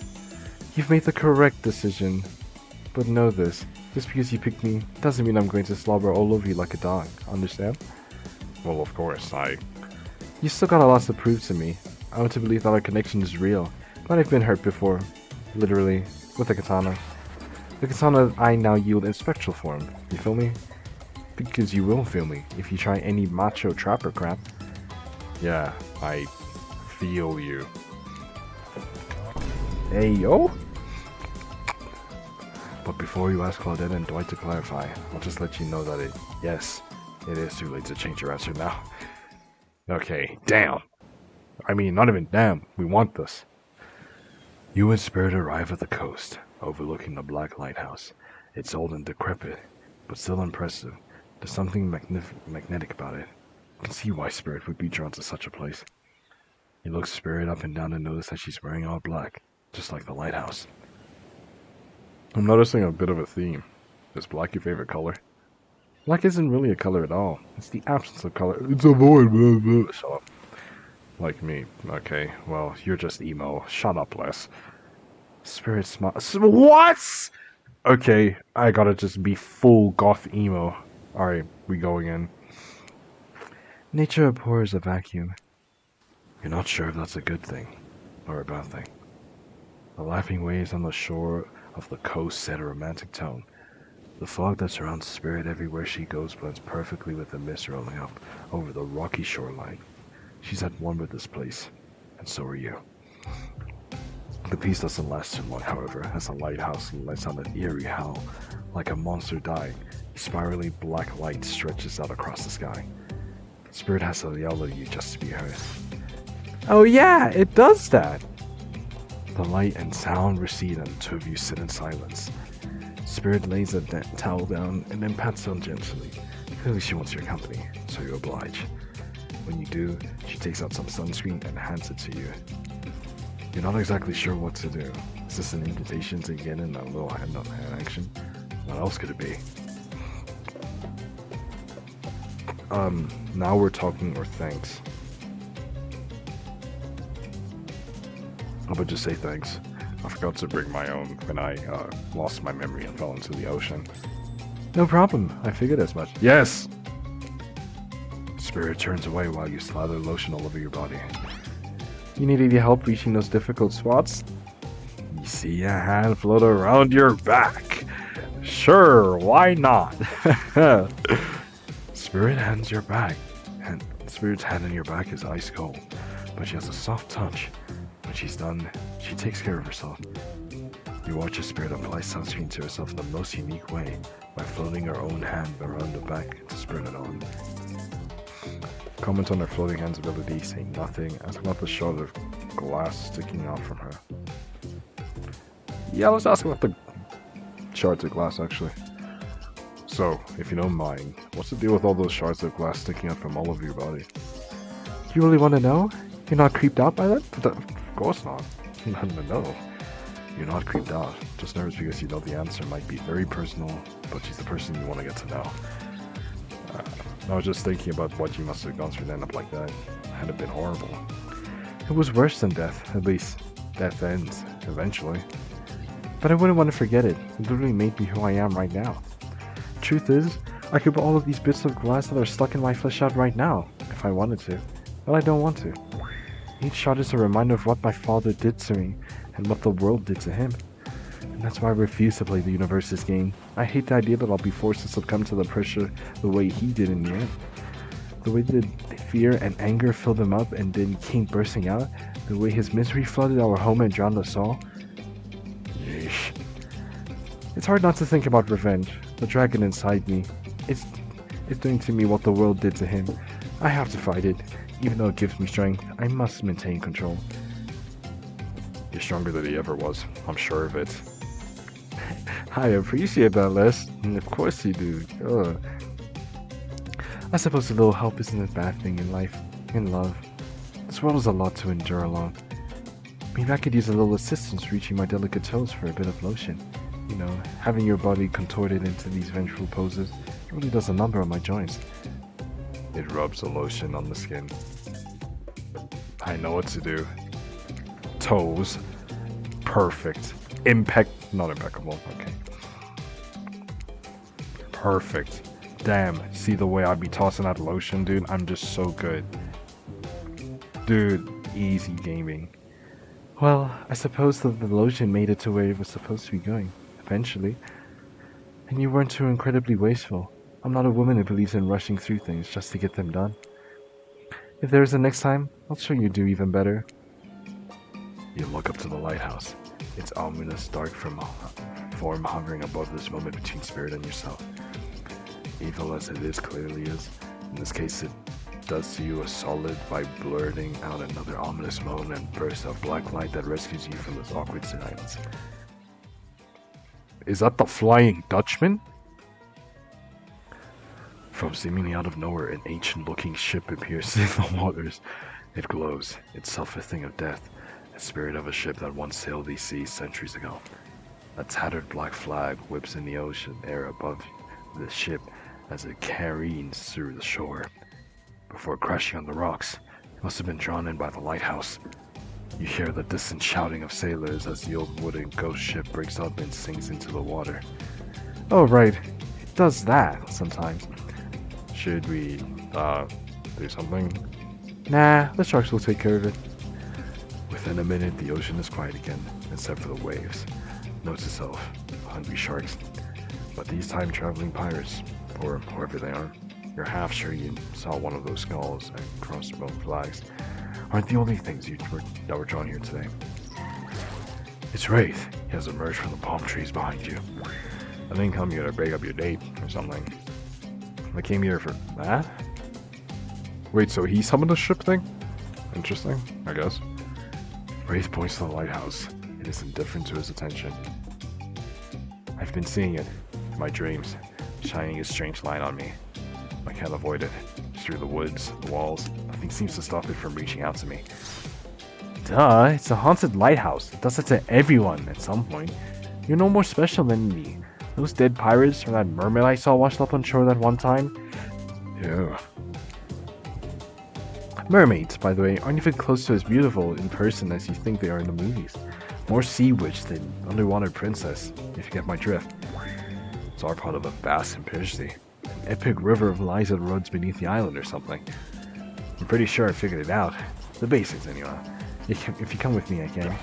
You've made the correct decision. But know this, just because you picked me doesn't mean I'm going to slobber all over you like a dog, understand? Well, of course, You still got a lot to prove to me. I want to believe that our connection is real, but I've been hurt before. Literally, with a katana. The katana I now yield in spectral form. You feel me? Because you will feel me if you try any macho trapper crap. Yeah, I feel you. Hey, yo! But before you ask Claudette and Dwight to clarify, I'll just let you know that yes, it is too late to change your answer now. Okay, damn. I mean, not even damn, we want this. You and Spirit arrive at the coast, overlooking the Black Lighthouse. It's old and decrepit, but still impressive. There's something magnetic about it. You can see why Spirit would be drawn to such a place. You look Spirit up and down and notice that she's wearing all black, just like the lighthouse. I'm noticing a bit of a theme. Is black your favorite color? Black isn't really a color at all. It's the absence of color. It's a void, blah, blah. Shut up. Like me. Okay, well, you're just emo. Shut up, Les. Spirit smile. What? Okay, I gotta just be full goth emo. Alright, we go again. Nature abhors a vacuum. You're not sure if that's a good thing or a bad thing. The laughing waves on the shore of the coast set a romantic tone. The fog that surrounds Spirit everywhere she goes blends perfectly with the mist rolling up over the rocky shoreline. She's at one with this place, and so are you. The peace doesn't last too long, however, as the lighthouse lets out an eerie howl. Like a monster dying, spirally black light stretches out across the sky. Spirit has to yell at you just to be heard. Oh yeah, it does that! The light and sound recede and the two of you sit in silence. Spirit lays a towel down and then pats on gently. Clearly she wants your company, so you oblige. When you do, she takes out some sunscreen and hands it to you. You're not exactly sure what to do. Is this an invitation to get in a little hand-on-hand action? What else could it be? Now we're talking, or thanks. I would just say thanks. I forgot to bring my own when I lost my memory and fell into the ocean. No problem, I figured as much. Yes! Spirit turns away while you slather lotion all over your body. You need any help reaching those difficult spots? You see a hand float around your back. Sure, why not? Spirit hands your back, and Spirit's hand on your back is ice cold, but she has a soft touch. When she's done, she takes care of herself. You watch a Spirit apply sunscreen to herself in the most unique way by floating her own hand around the back to spread it on. Comment on her floating hand's ability, saying nothing, ask about the shard of glass sticking out from her. Yeah, let's ask about the shards of glass, actually. So, if you don't mind, what's the deal with all those shards of glass sticking out from all over your body? You really want to know? You're not creeped out by that? Of course not. No. You're not creeped out. Just nervous because you know the answer might be very personal, but she's the person you want to get to know. I was just thinking about what you must have gone through to end up like that. Had it been horrible. It was worse than death, at least. Death ends, eventually. But I wouldn't want to forget it. It literally made me who I am right now. Truth is, I could put all of these bits of glass that are stuck in my flesh out right now, if I wanted to. But I don't want to. Each shot is a reminder of what my father did to me, and what the world did to him. And that's why I refuse to play the universe's game. I hate the idea that I'll be forced to succumb to the pressure the way he did in the end. The way the fear and anger filled him up and then came bursting out. The way his misery flooded our home and drowned us all. Yeesh. It's hard not to think about revenge. The dragon inside me. It's doing to me what the world did to him. I have to fight it. Even though it gives me strength, I must maintain control. You're stronger than he ever was. I'm sure of it. I appreciate that, Les. And of course you do. Ugh. I suppose a little help isn't a bad thing in life. In love. This world is a lot to endure alone. Maybe I could use a little assistance reaching my delicate toes for a bit of lotion. You know, having your body contorted into these vengeful poses really does a number on my joints. It rubs the lotion on the skin. I know what to do. Toes. Perfect. Not impeccable. Okay. Perfect. Damn. See the way I'd be tossing that lotion, dude? I'm just so good. Dude, Easy gaming. Well, I suppose that the lotion made it to where it was supposed to be going, eventually. And you weren't too incredibly wasteful. I'm not a woman who believes in rushing through things just to get them done. If there is a next time, I'll show you do even better. You look up to the lighthouse. Its ominous dark form hovering above this moment between spirit and yourself. Evil as it is clearly is, in this case it does to you a solid by blurting out another ominous moan and burst of black light that rescues you from this awkward silence. Is that the Flying Dutchman? From seemingly out of nowhere, an ancient-looking ship appears in the waters. It glows, itself a thing of death, a spirit of a ship that once sailed these seas centuries ago. A tattered black flag whips in the ocean air above the ship as it careens through the shore. Before crashing on the rocks, it must have been drawn in by the lighthouse. You hear the distant shouting of sailors as the old wooden ghost ship breaks up and sinks into the water. Oh, right. It does that sometimes. Should we, do something? Nah, the sharks will take care of it. Within a minute, the ocean is quiet again, except for the waves. Note to self, hungry sharks. But these time-traveling pirates, or whoever they are, you're half sure you saw one of those skulls and crossbow flags, aren't the only things that were drawn here today. It's Wraith. He has emerged from the palm trees behind you. I didn't come here to break up your date or something. I came here for that. Wait, so he summoned the ship thing? Interesting, I guess. Wraith points to the lighthouse. It is indifferent to his attention. I've been seeing it in my dreams, shining a strange light on me. I can't avoid it. Through the woods, the walls, nothing seems to stop it from reaching out to me. Duh, it's a haunted lighthouse. It does it to everyone at some point. You're no more special than me. Those dead pirates or that mermaid I saw washed up on shore that one time. Yeah. Mermaids, by the way, aren't even close to as beautiful in person as you think they are in the movies. More sea witch than underwater princess, if you get my drift. It's our part of a vast conspiracy. An epic river of lies that runs beneath the island or something. I'm pretty sure I figured it out. The basics, anyway. If you come with me, I can.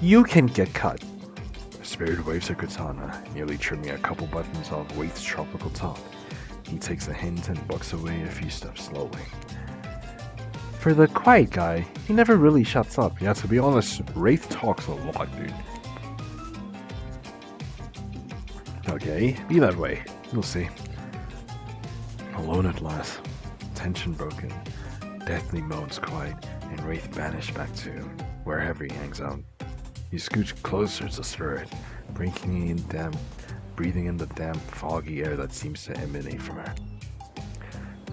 You can get cut. The spirit waves her katana, nearly trimming a couple buttons off Waith's tropical top. He takes a hint and bucks away a few steps slowly. For the quiet guy, he never really shuts up. Yeah, to be honest, Wraith talks a lot, dude. Okay, be that way. We'll see. Alone at last, tension broken, deathly moans quiet, and Wraith vanished back to wherever he hangs out. You scooch closer to the spirit, breathing in the damp, foggy air that seems to emanate from her.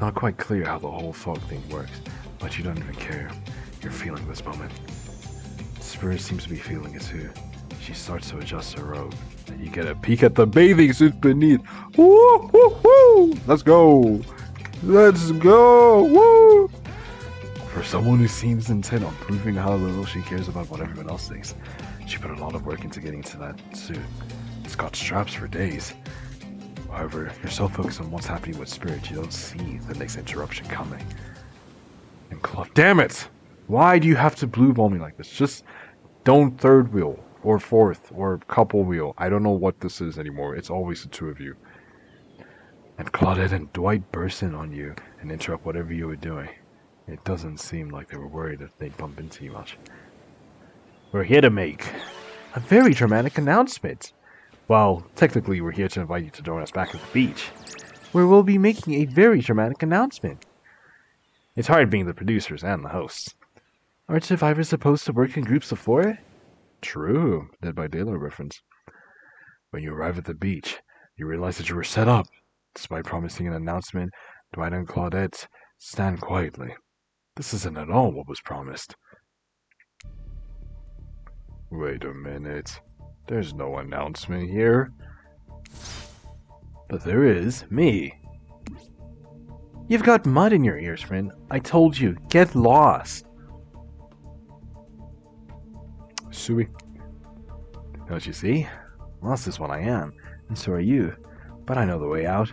Not quite clear how the whole fog thing works, but you don't even care. You're feeling this moment. The spirit seems to be feeling it too. She starts to adjust her robe, and you get a peek at the bathing suit beneath. Woo, woo, woo! Let's go! Let's go! Woo! For someone who seems intent on proving how little she cares about what everyone else thinks, she put a lot of work into getting into that suit. It's got straps for days. However, you're so focused on what's happening with Spirit, you don't see the next interruption coming. And damn it! Why do you have to blue ball me like this? Just don't third wheel, or fourth, or couple wheel. I don't know what this is anymore. It's always the two of you. And Claudette and Dwight burst in on you and interrupt whatever you were doing. It doesn't seem like they were worried that they'd bump into you much. We're here to make a very dramatic announcement. Well, technically we're here to invite you to join us back at the beach, where we'll be making a very dramatic announcement. It's hard being the producers and the hosts. Aren't survivors supposed to work in groups of 4? True, Dead by Daylight reference. When you arrive at the beach, you realize that you were set up. Despite promising an announcement, Dwight and Claudette stand quietly. This isn't at all what was promised. Wait a minute. There's no announcement here. But there is me. You've got mud in your ears, friend. I told you, get lost. Suey. Don't you see? Lost is what I am, and so are you. But I know the way out.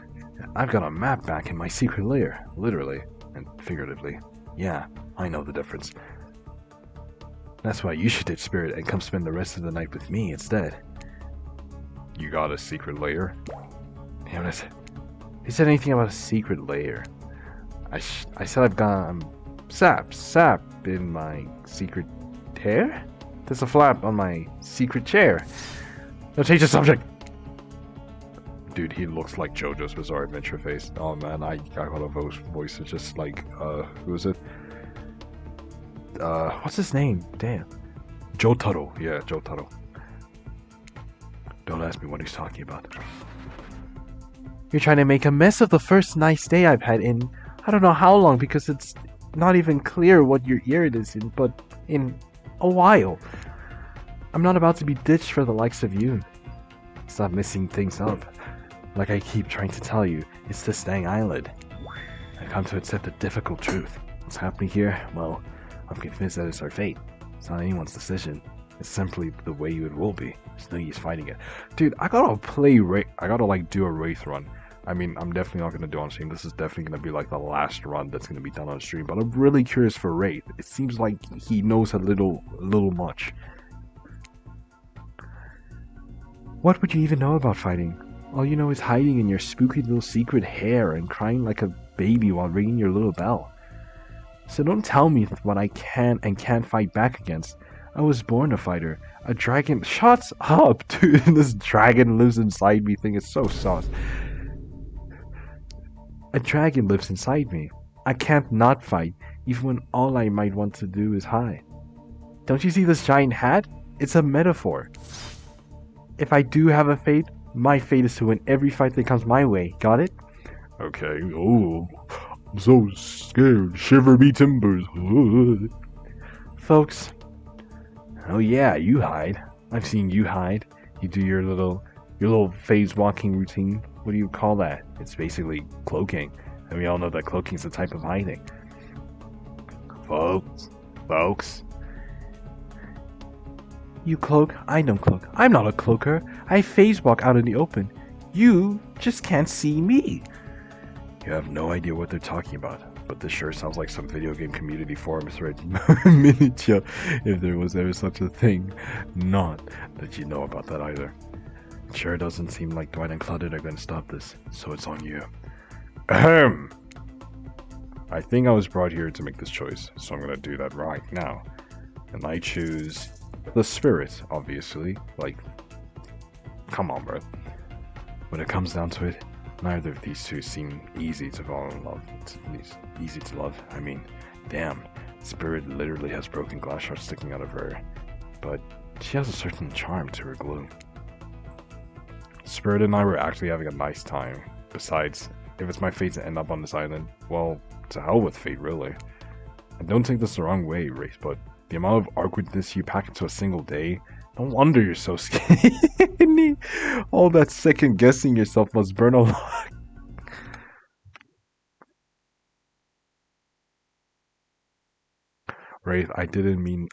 I've got a map back in my secret lair, literally and figuratively. Yeah, I know the difference. That's why you should ditch Spirit and come spend the rest of the night with me instead. You got a secret lair? Damn it. He said anything about a secret lair. I said I've got sap in my secret hair? There's a flap on my secret chair. Now change the subject! Dude, he looks like JoJo's Bizarre Adventure face. Oh man, I got a voice that's just like, who is it? What's his name? Damn. Jotaro. Yeah, Jotaro. Don't ask me what he's talking about. You're trying to make a mess of the first nice day I've had in I don't know how long, because it's not even clear what your year it is in, but in a while. I'm not about to be ditched for the likes of you. Stop messing things up. Like I keep trying to tell you, it's the Stang Island. I've come to accept the difficult truth. What's happening here? Well, I'm convinced that it's our fate. It's not anyone's decision. It's simply the way it will be. There's no use fighting it. Dude, I gotta play I gotta like do a Wraith run. I mean, I'm definitely not gonna do it on stream. This is definitely gonna be like the last run that's gonna be done on stream. But I'm really curious for Wraith. It seems like he knows a little much. What would you even know about fighting? All you know is hiding in your spooky little secret hair and crying like a baby while ringing your little bell. So don't tell me what I can and can't fight back against. I was born a fighter. A dragon— Shut up, dude! This dragon lives inside me thing is so sauce. A dragon lives inside me. I can't not fight, even when all I might want to do is hide. Don't you see this giant hat? It's a metaphor. If I do have a fate, my fate is to win every fight that comes my way. Got it? Okay. Oh, I'm so scared. Shiver me timbers. Folks. Oh yeah, you hide. I've seen you hide. You do your little phase walking routine. What do you call that? It's basically cloaking. And we all know that cloaking is a type of hiding. Folks. You cloak, I don't cloak. I'm not a cloaker. I phase walk out in the open. You just can't see me. You have no idea what they're talking about. But this sure sounds like some video game community forum thread miniature, if there was ever such a thing. Not that you know about that either. It sure doesn't seem like Dwight and Claudette are going to stop this, so it's on you. Ahem! I think I was brought here to make this choice, so I'm going to do that right now. And I choose the spirit, obviously. Like, come on, bro. When it comes down to it, neither of these two seem easy to fall in love. Easy to love. I mean, damn. Spirit literally has broken glass shards sticking out of her. But she has a certain charm to her glow. Spirit and I were actually having a nice time. Besides, if it's my fate to end up on this island, well, to hell with fate, really. I don't take this the wrong way, Wraith, but the amount of awkwardness you pack into a single day, no wonder you're so skinny. All that second guessing yourself must burn a lot. Wraith, I didn't mean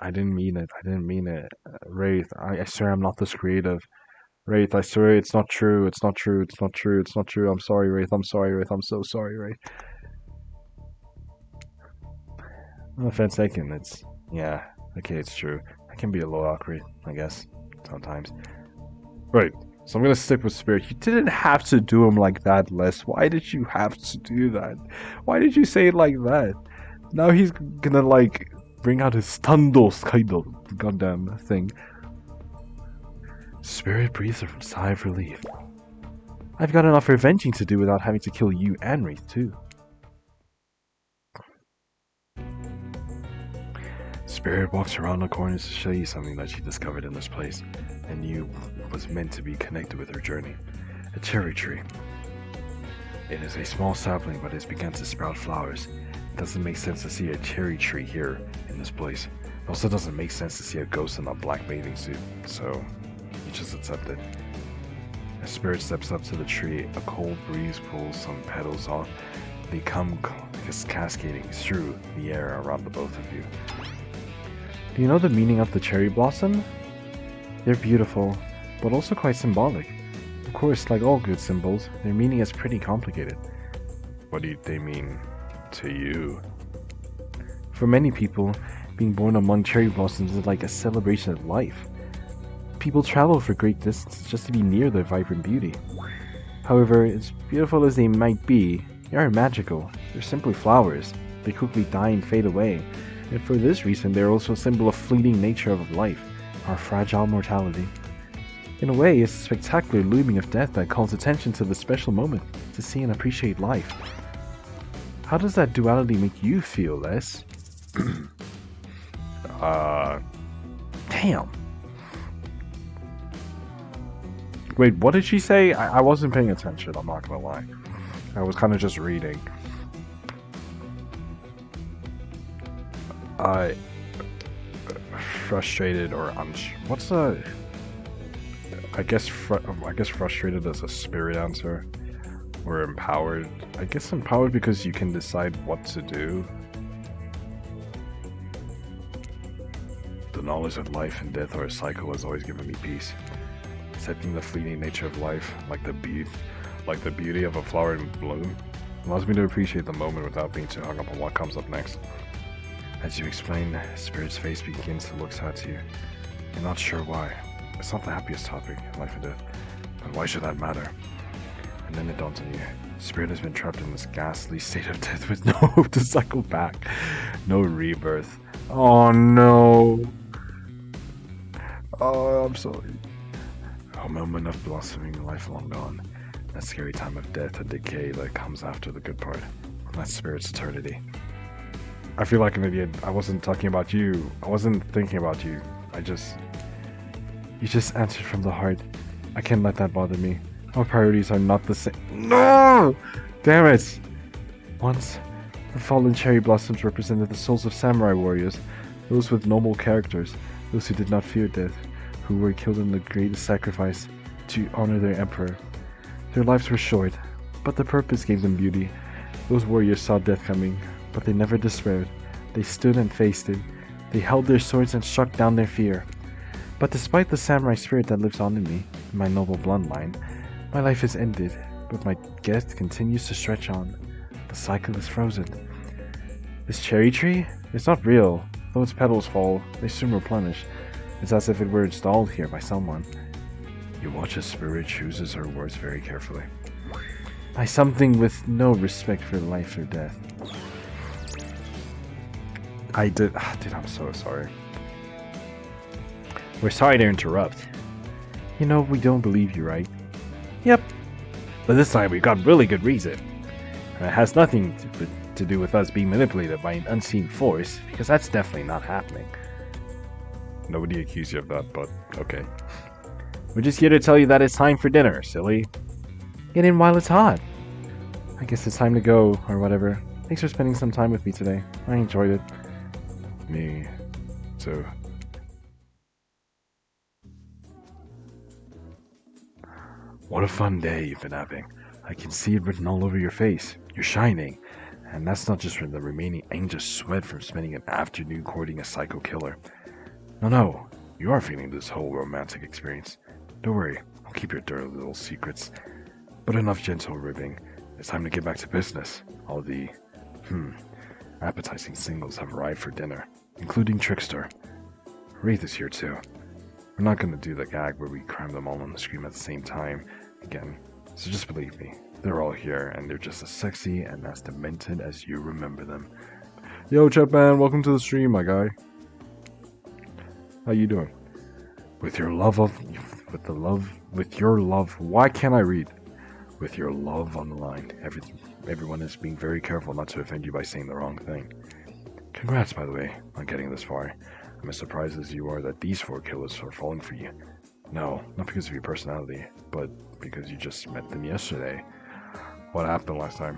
it. Wraith, I swear I'm not this creative. Wraith, I swear it's not true. It's not true. I'm sorry, Wraith. I'm so sorry, Wraith. No offense taken. Yeah, okay, it's true. I can be a little awkward, I guess, sometimes. Right, so I'm gonna stick with Spirit. You didn't have to do him like that, Les. Why did you have to do that? Why did you say it like that? Now he's gonna, like, bring out his Stundos kind of goddamn thing. Spirit breathes a sigh of relief. I've got enough revenging to do without having to kill you and Wraith, too. Spirit walks around the corners to show you something that she discovered in this place, and knew was meant to be connected with her journey. A cherry tree. It is a small sapling, but it's begun to sprout flowers. It doesn't make sense to see a cherry tree here in this place. It also doesn't make sense to see a ghost in a black bathing suit, so you just accept it. As Spirit steps up to the tree, a cold breeze pulls some petals off. They come cascading through the air around the both of you. Do you know the meaning of the cherry blossom? They're beautiful, but also quite symbolic. Of course, like all good symbols, their meaning is pretty complicated. What do they mean to you? For many people, Being born among cherry blossoms is like a celebration of life. People travel for great distances just to be near their vibrant beauty. However, as beautiful as they might be, they aren't magical. They're simply flowers. They quickly die and fade away. And for this reason, they're also a symbol of fleeting nature of life, our fragile mortality. In a way, it's a spectacular looming of death that calls attention to the special moment, to see and appreciate life. How does that duality make you feel, Les? Damn. Wait, what did she say? I wasn't paying attention, I'm not gonna lie. I was kind of just reading. Frustrated or what's a... I guess frustrated as a spirit answer. Or empowered. I guess empowered because you can decide what to do. The knowledge that life and death are a cycle has always given me peace. Accepting the fleeting nature of life, like the beauty of a flower in bloom, allows me to appreciate the moment without being too hung up on what comes up next. As you explain, Spirit's face begins to look sad to you. You're not sure why. It's not the happiest topic, life and death. But why should that matter? And then it dawns on you. Spirit has been trapped in this ghastly state of death with no hope to cycle back. No rebirth. Oh no! Oh, I'm sorry. A moment of blossoming life long gone. That scary time of death and decay that comes after the good part. That Spirit's eternity. I feel like an idiot. I wasn't talking about you. I wasn't thinking about you. You just answered from the heart. I can't let that bother me. Our priorities are not the same. No! Damn it! Once, the fallen cherry blossoms represented the souls of samurai warriors, those with noble characters, those who did not fear death, who were killed in the greatest sacrifice to honor their emperor. Their lives were short, but the purpose gave them beauty. Those warriors saw death coming, but they never despaired. They stood and faced it. They held their swords and struck down their fear. But despite the samurai spirit that lives on in me, in my noble bloodline, my life is ended, but my gift continues to stretch on. The cycle is frozen. This cherry tree? It's not real. Though its petals fall, they soon replenish. It's as if it were installed here by someone. You watch as Spirit chooses her words very carefully. By something with no respect for life or death. Dude, I'm so sorry. We're sorry to interrupt. You know, we don't believe you, right? Yep. But this time we got really good reason. And it has nothing to do with us being manipulated by an unseen force, because that's definitely not happening. Nobody accused you of that, but okay. We're just here to tell you that it's time for dinner, silly. Get in while it's hot. I guess it's time to go, or whatever. Thanks for spending some time with me today. I enjoyed it. Me too. What a fun day you've been having. I can see it written all over your face. You're shining. And that's not just from the remaining anxious sweat from spending an afternoon courting a psycho killer. No, you are feeling this whole romantic experience. Don't worry, I'll keep your dirty little secrets. But enough gentle ribbing. It's time to get back to business. All the, appetizing singles have arrived for dinner, including Trickster. Wraith is here too. We're not gonna do the gag where we cram them all on the screen at the same time again, so just believe me, they're all here and they're just as sexy and as demented as you remember them. Yo, Chatman, welcome to the stream, my guy. How you doing? With your love, why can't I read? With your love on the line, everyone is being very careful not to offend you by saying the wrong thing. Congrats, by the way, on getting this far. I'm as surprised as you are that these 4 killers are falling for you. No, not because of your personality, but because you just met them yesterday. What happened last time?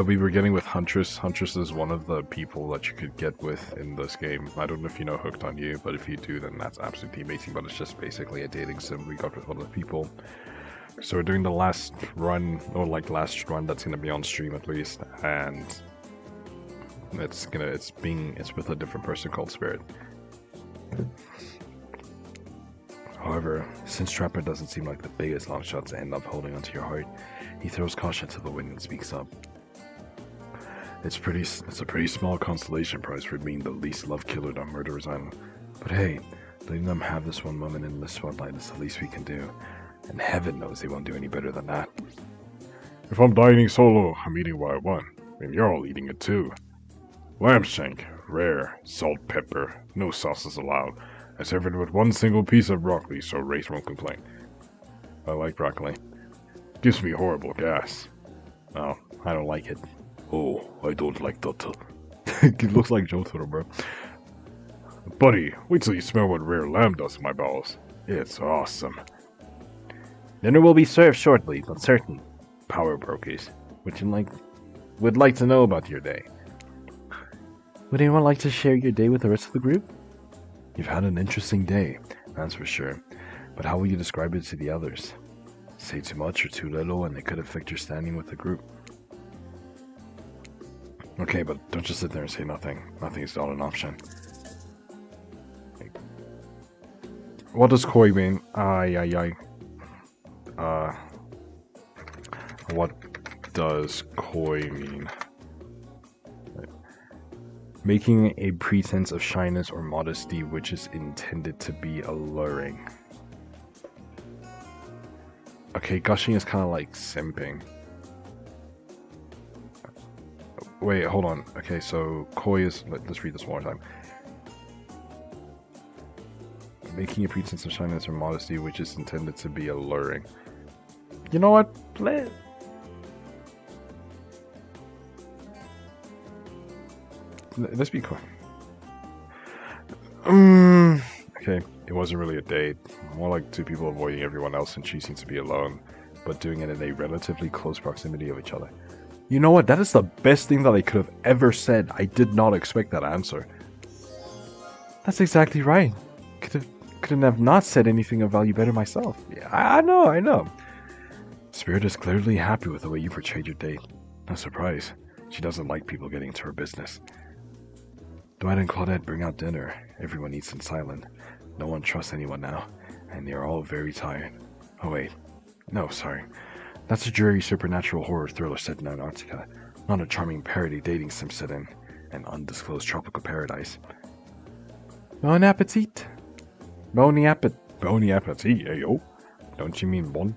We were getting with Huntress. Huntress is one of the people that you could get with in this game. I don't know if you know Hooked on You, but if you do, then that's absolutely amazing. But it's just basically a dating sim we got with other people. So we're doing the last run, or like last run that's gonna be on stream at least, and it's with a different person called Spirit. However, However, since Trapper doesn't seem like the biggest longshot to end up holding onto your heart, he throws caution to the wind and speaks up. It's a pretty small consolation prize for being the least loved killer on Murderer's Island. But hey, letting them have this one moment in the spotlight is the least we can do. And heaven knows they won't do any better than that. If I'm dining solo, I'm eating what I want. And you're all eating it too. Lamb shank, rare, salt, pepper, no sauces allowed. I serve it with one single piece of broccoli so Wraith won't complain. I like broccoli. Gives me horrible gas. Oh, I don't like it. Oh, I don't like that. It looks like Jotaro, bro. Buddy, wait till you smell what rare lamb does to my bowels. It's awesome. Dinner will be served shortly, but certain power brokers would like to know about your day. Would anyone like to share your day with the rest of the group? You've had an interesting day, that's for sure. But how will you describe it to the others? Say too much or too little and it could affect your standing with the group. Okay, but don't just sit there and say nothing. Nothing is not an option. What does koi mean? What does koi mean? Making a pretense of shyness or modesty which is intended to be alluring. Okay, gushing is kind of like simping. Wait, hold on. Okay, so koi is... Let's read this one more time. Making a pretense of shyness or modesty which is intended to be alluring. You know what? Let's be quick. Okay, it wasn't really a date. More like two people avoiding everyone else and choosing to be alone, but doing it in a relatively close proximity of each other. You know what? That is the best thing that I could have ever said. I did not expect that answer. That's exactly right. Couldn't have not said anything of value better myself. Yeah, I know. Spirit is clearly happy with the way you portrayed your date. No surprise. She doesn't like people getting into her business. Dwight and Claudette bring out dinner. Everyone eats in silence. No one trusts anyone now, and they are all very tired. Oh wait. No, sorry. That's a dreary supernatural horror thriller set in Antarctica, not a charming parody dating sim set in an undisclosed tropical paradise. Bon appetit! Bony appetit, ayo. Don't you mean bon?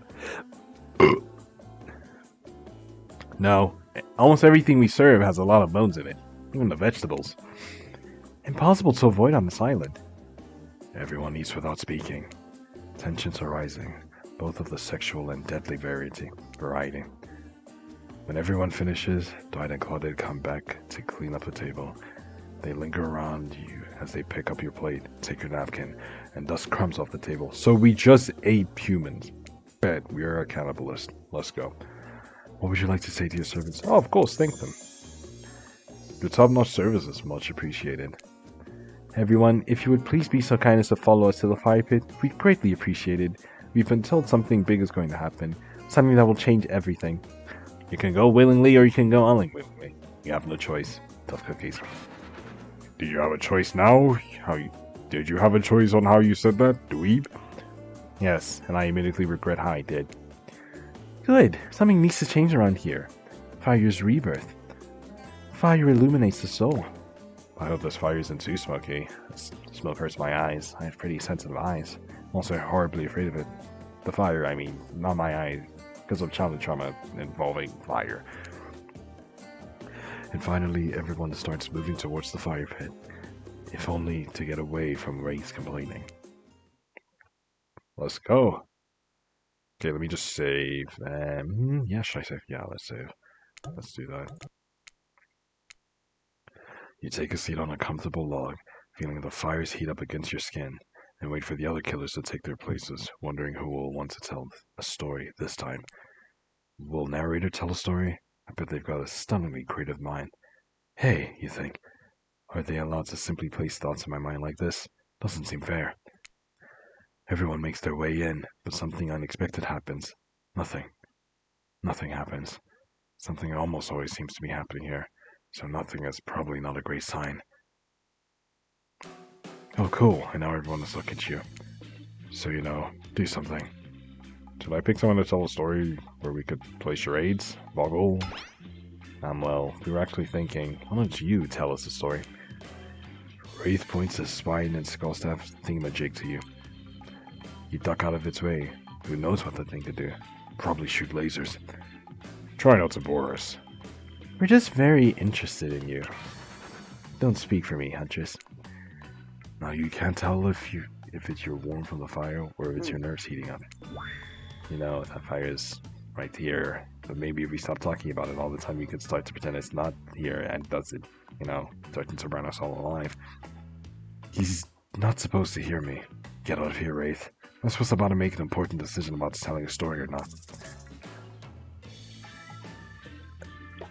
No, almost everything we serve has a lot of bones in it, even the vegetables. Impossible to avoid on this island. Everyone eats without speaking. Tensions are rising, both of the sexual and deadly variety. When everyone finishes, Dwight and Claudette come back to clean up the table. They linger around you as they pick up your plate, take your napkin, and dust crumbs off the table. So we just ate humans. Bet, we are a cannibalist. Let's go. What would you like to say to your servants? Oh, of course, thank them. Your top-notch service is much appreciated. Everyone, if you would please be so kind as to follow us to the fire pit, we'd greatly appreciate it. We've been told something big is going to happen, something that will change everything. You can go willingly or you can go unwillingly. You have no choice. Tough cookies. Do you have a choice now? Did you have a choice on how you said that, dweeb? Yes, and I immediately regret how I did. Good. Something needs to change around here. Fire's rebirth. Fire illuminates the soul. I hope this fire isn't too smoky. Smoke hurts my eyes. I have pretty sensitive eyes. I'm also horribly afraid of it. The fire, I mean, not my eyes, because of childhood trauma involving fire. And finally, everyone starts moving towards the fire pit, if only to get away from Ray's complaining. Let's go. Okay, let me just save. Yeah, should I save? Yeah, let's save. Let's do that. You take a seat on a comfortable log, feeling the fires heat up against your skin, and wait for the other killers to take their places, wondering who will want to tell a story this time. Will narrator tell a story? I bet they've got a stunningly creative mind. Hey, you think, are they allowed to simply place thoughts in my mind like this? Doesn't seem fair. Everyone makes their way in, but something unexpected happens. Nothing happens. Something almost always seems to be happening here, so nothing is probably not a great sign. Oh cool, and now everyone is looking at you. So, do something. Should I pick someone to tell a story where we could play charades? Boggle? Well, we were actually thinking, why don't you tell us a story? Wraith points his spine and skullstaff thingamajig to you. You duck out of its way. Who knows what the thing could do? Probably shoot lasers. Try not to bore us. We're just very interested in you. Don't speak for me, Huntress. Now you can't tell if it's your warmth from the fire or if it's your nerves heating up. That fire is right here. But maybe if we stop talking about it all the time, you could start to pretend it's not here and does it, starting to burn us all alive. He's not supposed to hear me. Get out of here, Wraith. I'm supposed to about to make an important decision about telling a story or not.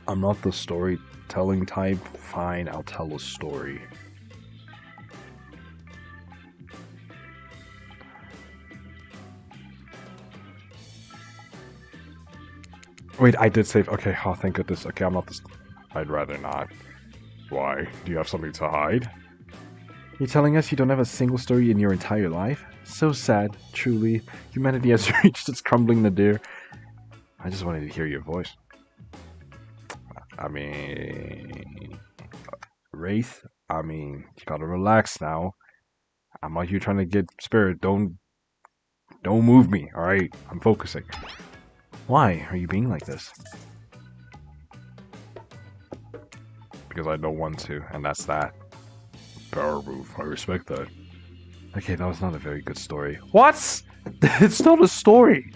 I'm not the storytelling type. Fine, I'll tell a story. Wait, I did save. Okay, oh, thank goodness. Okay, I'm not this. I'd rather not. Why? Do you have something to hide? You're telling us you don't have a single story in your entire life? So sad, truly. Humanity has reached its crumbling nadir. I just wanted to hear your voice. I mean... Wraith? You gotta relax now. I'm out here trying to get spirit. Don't move me, alright? I'm focusing. Why are you being like this? Because I don't want to, and that's that. Power move. I respect that. Okay, that was not a very good story. What? It's not a story!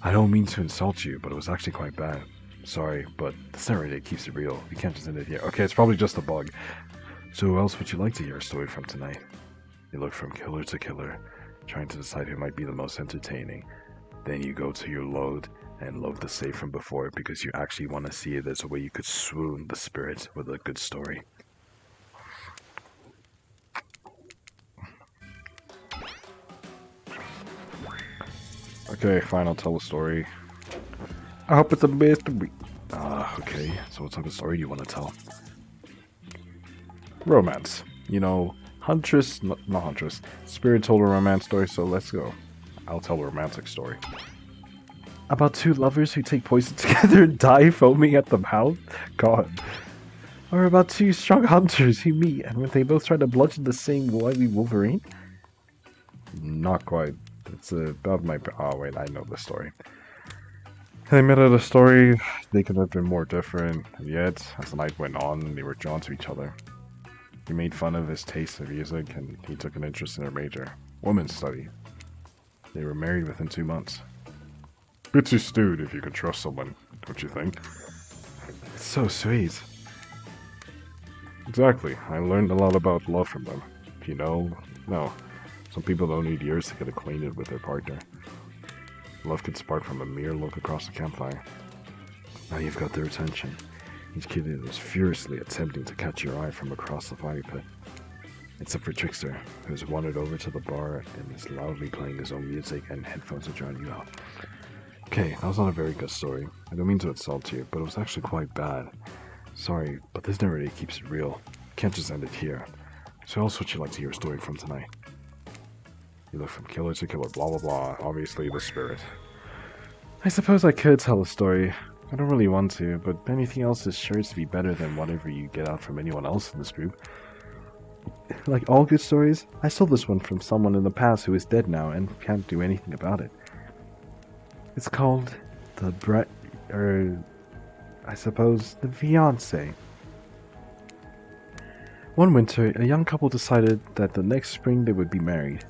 I don't mean to insult you, but it was actually quite bad. Sorry, but the Saturday keeps it real. We can't just end it here. Okay, it's probably just a bug. So who else would you like to hear a story from tonight? You look from killer to killer, trying to decide who might be the most entertaining. Then you go to your load and load the save from before because you actually want to see it as a way you could swoon the spirit with a good story. Okay, fine, I'll tell a story. I hope it's a mystery. Okay, so what type of story do you want to tell? Romance. Huntress, not Huntress. Spirit told a romance story, so let's go. I'll tell a romantic story. About two lovers who take poison together and die foaming at the mouth? God. Or about two strong hunters who meet and when they both try to bludgeon the same wily Wolverine? Not quite. It's about my... Oh, wait, I know the story. They met at a story. They could have been more different, and yet, as the night went on, they were drawn to each other. He made fun of his taste in music, and he took an interest in her major, women's study. They were married within 2 months. Bit too stewed if you could trust someone, don't you think? It's so sweet. Exactly. I learned a lot about love from them. If you know, no. Some people don't need years to get acquainted with their partner. Love could spark from a mere look across the campfire. Now you've got their attention. Each kid is furiously attempting to catch your eye from across the fire pit. Except for Trickster, who has wandered over to the bar and is loudly playing his own music and headphones to drown you out. Okay, that was not a very good story. I don't mean to insult you, but it was actually quite bad. Sorry, but this narrative keeps it real. Can't just end it here. So else would you like to hear a story from tonight? You look from killer to killer, blah blah blah, obviously the spirit. I suppose I could tell a story. I don't really want to, but anything else is sure to be better than whatever you get out from anyone else in this group. Like all good stories, I stole this one from someone in the past who is dead now and can't do anything about it. It's called the I suppose the fiancé. One winter, a young couple decided that the next spring they would be married.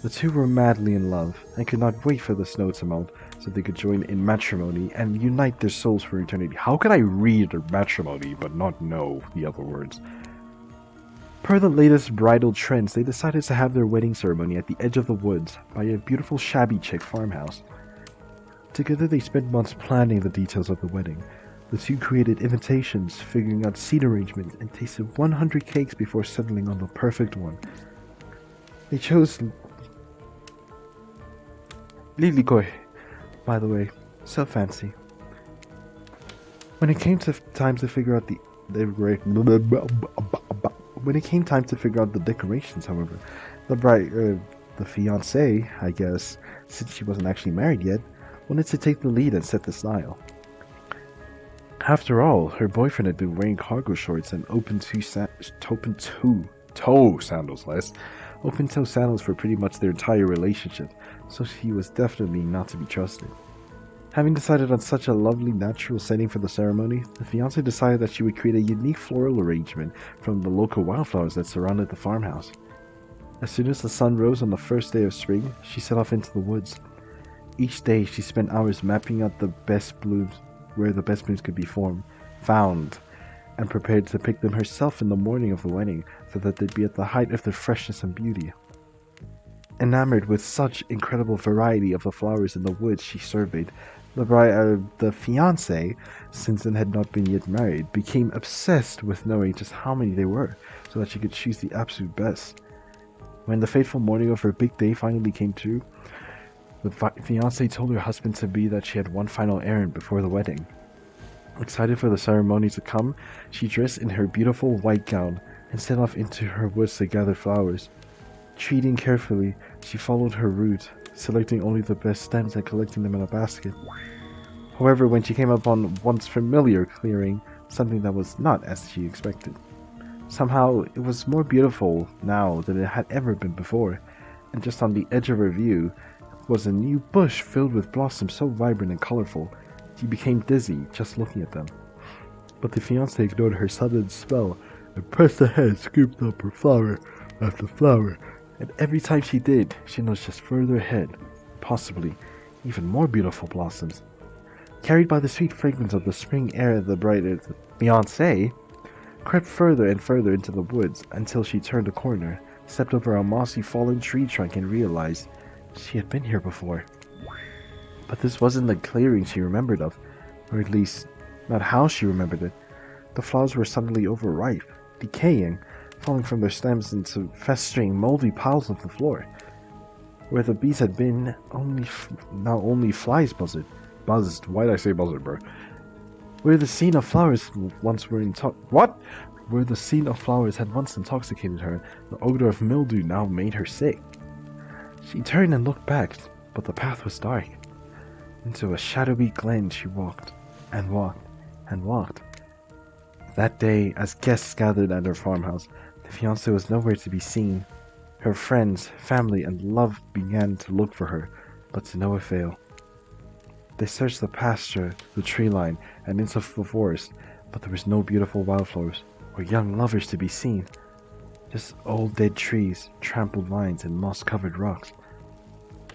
The two were madly in love and could not wait for the snow to melt so they could join in matrimony and unite their souls for eternity. How could I read matrimony but not know the other words? Per the latest bridal trends, they decided to have their wedding ceremony at the edge of the woods by a beautiful shabby chic farmhouse. Together they spent months planning the details of the wedding. The two created invitations, figuring out seat arrangements, and tasted 100 cakes before settling on the perfect one. They chose Lilikoi, by the way, so fancy. When it came time to figure out the decorations, however, the bride the fiancé, I guess, since she wasn't actually married yet, wanted to take the lead and set the style. After all, her boyfriend had been wearing cargo shorts and open-toe sandals for pretty much their entire relationship, so she was definitely not to be trusted. Having decided on such a lovely natural setting for the ceremony, the fiancé decided that she would create a unique floral arrangement from the local wildflowers that surrounded the farmhouse. As soon as the sun rose on the first day of spring, she set off into the woods. Each day she spent hours mapping out where the best blooms could be found, and prepared to pick them herself in the morning of the wedding so that they'd be at the height of their freshness and beauty. Enamored with such incredible variety of the flowers in the woods she surveyed, the fiancé, since it had not been yet married, became obsessed with knowing just how many there were, so that she could choose the absolute best. When the fateful morning of her big day finally came true, the fiancé told her husband-to-be that she had one final errand before the wedding. Excited for the ceremony to come, she dressed in her beautiful white gown and set off into her woods to gather flowers. Treating carefully, she followed her route, selecting only the best stems and collecting them in a basket. However, when she came upon once familiar clearing, something that was not as she expected. Somehow, it was more beautiful now than it had ever been before, and just on the edge of her view was a new bush filled with blossoms so vibrant and colorful, she became dizzy just looking at them. But the fiancé ignored her sudden spell and pressed ahead, scooped up her flower after flower, and every time she did, she nudged just further ahead, possibly even more beautiful blossoms. Carried by the sweet fragrance of the spring air, the fiancé crept further and further into the woods until she turned a corner, stepped over a mossy fallen tree trunk and realized she had been here before. But this wasn't the clearing she remembered of, or at least not how she remembered it. The flowers were suddenly overripe, decaying, falling from their stems into festering, moldy piles of the floor. Where the bees had been, now only flies buzzed. Why'd I say buzzard, bro? Where the scene of flowers Where the scene of flowers had once intoxicated her, the odor of mildew now made her sick. She turned and looked back, but the path was dark. Into a shadowy glen she walked, and walked, and walked. That day, as guests gathered at her farmhouse, the fiancé was nowhere to be seen. Her friends, family, and love began to look for her, but to no avail. They searched the pasture, the tree line, and into the forest, but there was no beautiful wildflowers or young lovers to be seen. Just old dead trees, trampled vines, and moss-covered rocks.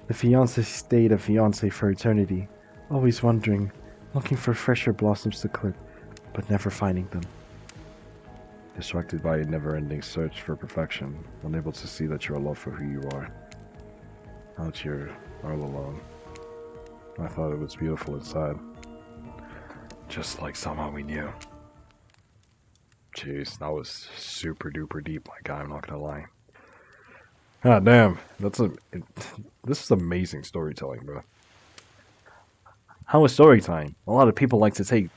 The fiancé stayed a fiancé for eternity, always wondering, looking for fresher blossoms to clip, but never finding them. Distracted by a never-ending search for perfection, unable to see that you're alone for who you are. Now that you're all alone. I thought it was beautiful inside. Just like somehow we knew. Jeez, that was super duper deep, my guy, I'm not gonna lie. God damn, this is amazing storytelling, bro. How is story time? A lot of people like to take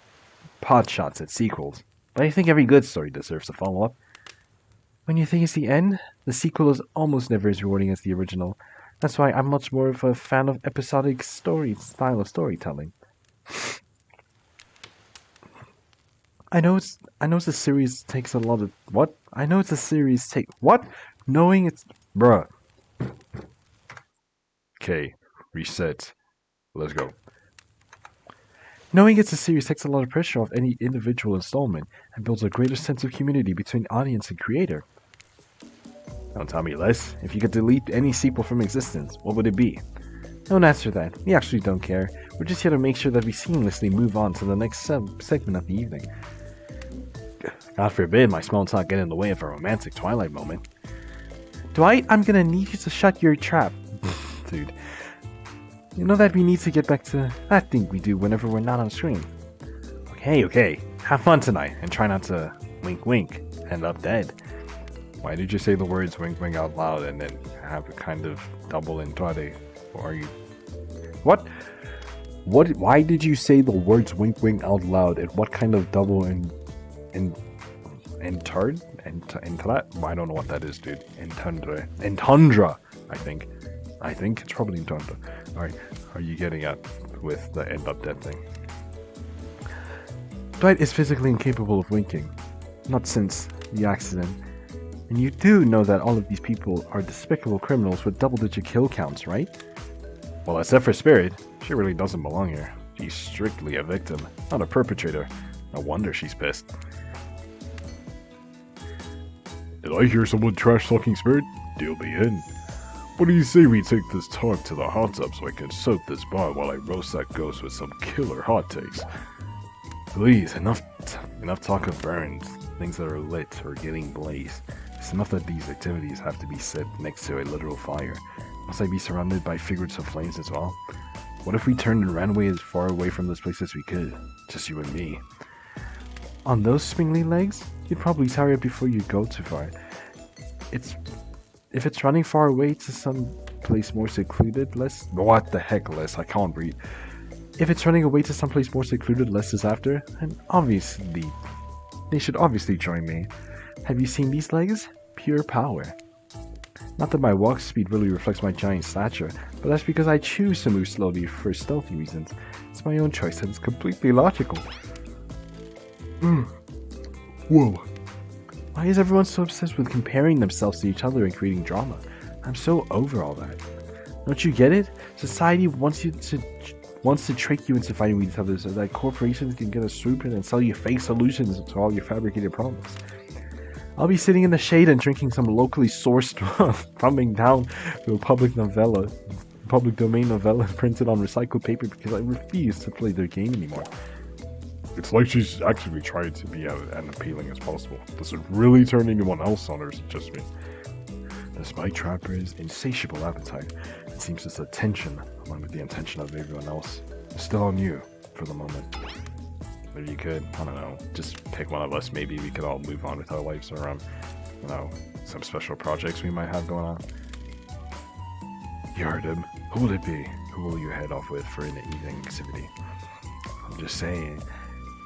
pot shots at sequels, but I think every good story deserves a follow-up. When you think it's the end, the sequel is almost never as rewarding as the original. That's why I'm much more of a fan of episodic style of storytelling. I know it's a series takes a lot of what? I know it's a series take what? Knowing it's bruh. Okay, reset. Let's go. Knowing it's a series takes a lot of pressure off any individual installment and builds a greater sense of community between audience and creator. Don't tell me less. If you could delete any sequel from existence, what would it be? Don't answer that. We actually don't care. We're just here to make sure that we seamlessly move on to the next segment of the evening. God forbid my small talk get in the way of a romantic Twilight moment. Dwight, I'm gonna need you to shut your trap. Dude. You know that we need to get back to that thing we do whenever we're not on screen. Okay. Have fun tonight, and try not to wink wink, end up dead. Why did you say the words wink wink out loud and then have a kind of double entrade? Or are you... What? Why did you say the words wink wink out loud, and what kind of double Entard? I don't know what that is, dude. Entendre. I think. I think it's probably in Toronto. Alright, Are you getting at with the end up dead thing? Dwight is physically incapable of winking. Not since the accident. And you do know that all of these people are despicable criminals with double-digit kill counts, right? Well, except for Spirit, she really doesn't belong here. She's strictly a victim, not a perpetrator. No wonder she's pissed. Did I hear someone trash-talking Spirit? Deal me in. What do you say we take this talk to the hot tub so I can soak this bar while I roast that ghost with some killer hot takes? Please, enough talk of burns, things that are lit or getting blazed. It's enough that these activities have to be set next to a literal fire. Must I be surrounded by figurative flames as well? What if we turned and ran away as far away from this place as we could? Just you and me. On those spindly legs, you'd probably tire up before you go too far. If it's running far away to some place more secluded, Les... What the heck, Les? I can't breathe. If it's running away to someplace more secluded, Les is after, and obviously... They should obviously join me. Have you seen these legs? Pure power. Not that my walk speed really reflects my giant stature, but that's because I choose to move slowly for stealthy reasons. It's my own choice and it's completely logical. Whoa. Why is everyone so obsessed with comparing themselves to each other and creating drama? I'm so over all that. Don't you get it? Society wants to trick you into fighting with each other so that corporations can get a swoop in and sell you fake solutions to all your fabricated problems. I'll be sitting in the shade and drinking some locally sourced thumbing down to a public domain novella printed on recycled paper because I refuse to play their game anymore. It's like she's actually trying to be as appealing as possible. Does it really turn anyone else on, or is it just me? Despite Trapper's insatiable appetite, it seems his attention, along with the intention of everyone else, is still on you for the moment. Maybe you could, I don't know, just pick one of us. Maybe we could all move on with our lives, or you know, some special projects we might have going on. You heard him. Who will it be? Who will you head off with for an evening activity? I'm just saying,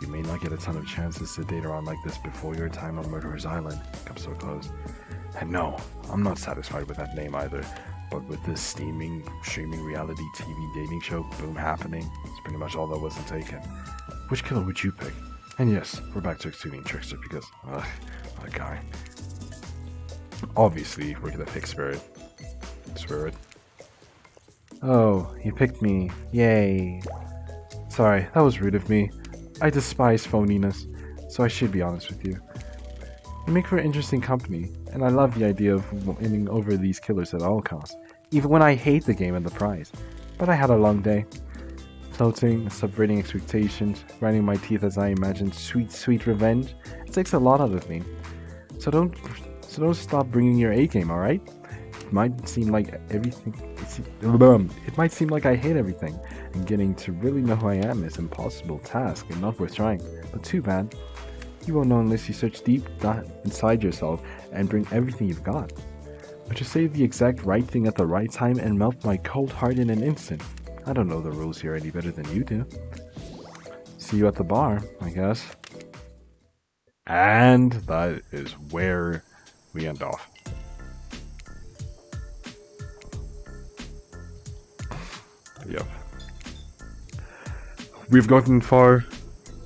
you may not get a ton of chances to date around like this before your time on Murderer's Island comes so close. And no, I'm not satisfied with that name either. But with this streaming reality TV dating show boom happening, it's pretty much all that wasn't taken. Which killer would you pick? And yes, we're back to excluding Trickster because, that guy. Obviously, we're gonna pick Spirit. Spirit. Oh, you picked me. Yay. Sorry, that was rude of me. I despise phoniness, so I should be honest with you. You make for interesting company, and I love the idea of winning over these killers at all costs, even when I hate the game and the prize. But I had a long day. Floating, subverting expectations, grinding my teeth as I imagined sweet, sweet revenge. It takes a lot out of me. So don't stop bringing your A game, alright? It might seem like it might seem like I hate everything, and getting to really know who I am is an impossible task and not worth trying. But too bad. You won't know unless you search deep inside yourself and bring everything you've got. But just say the exact right thing at the right time and melt my cold heart in an instant. I don't know the rules here any better than you do. See you at the bar, I guess. And that is where we end off. Yep. We've gotten far.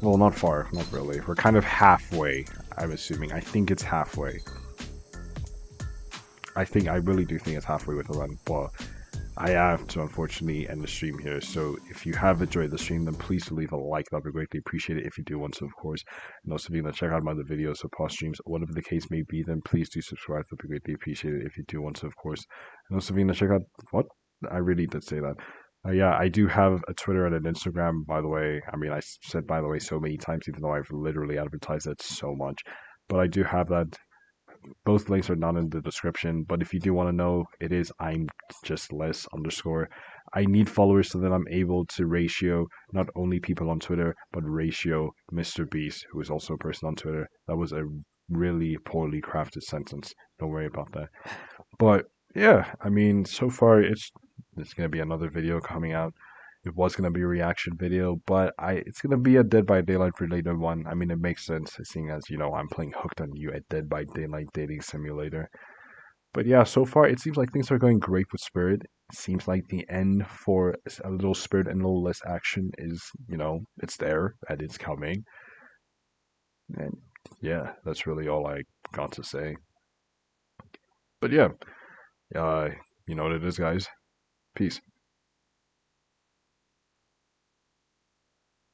Well, not far, not really. We're kind of halfway, I'm assuming. I think it's halfway. I really do think it's halfway with the run, but I have to unfortunately end the stream here. So if you have enjoyed the stream, then please do leave a like. That would be greatly appreciated if you do want to, of course. And also, if you want to check out my other videos or past streams, whatever the case may be, then please do subscribe. That would be greatly appreciated if you do want to, of course. And also, if you want to check out what I really did say that. Yeah, I do have a Twitter and an Instagram, by the way. I mean, I said by the way so many times, even though I've literally advertised it so much. But I do have that. Both links are not in the description. But if you do want to know, it is I'm just less _. I need followers so that I'm able to ratio not only people on Twitter, but ratio Mr. Beast, who is also a person on Twitter. That was a really poorly crafted sentence. Don't worry about that. But yeah, I mean, so far there's going to be another video coming out. It was going to be a reaction video, but it's going to be a Dead by Daylight related one. I mean, it makes sense, seeing as, you know, I'm playing Hooked on You, a Dead by Daylight dating simulator. But yeah, so far it seems like things are going great with Spirit. It seems like the end for a little Spirit and a little less action is, it's there and it's coming. And yeah, that's really all I got to say. But yeah, uh, you know what it is, guys. Peace.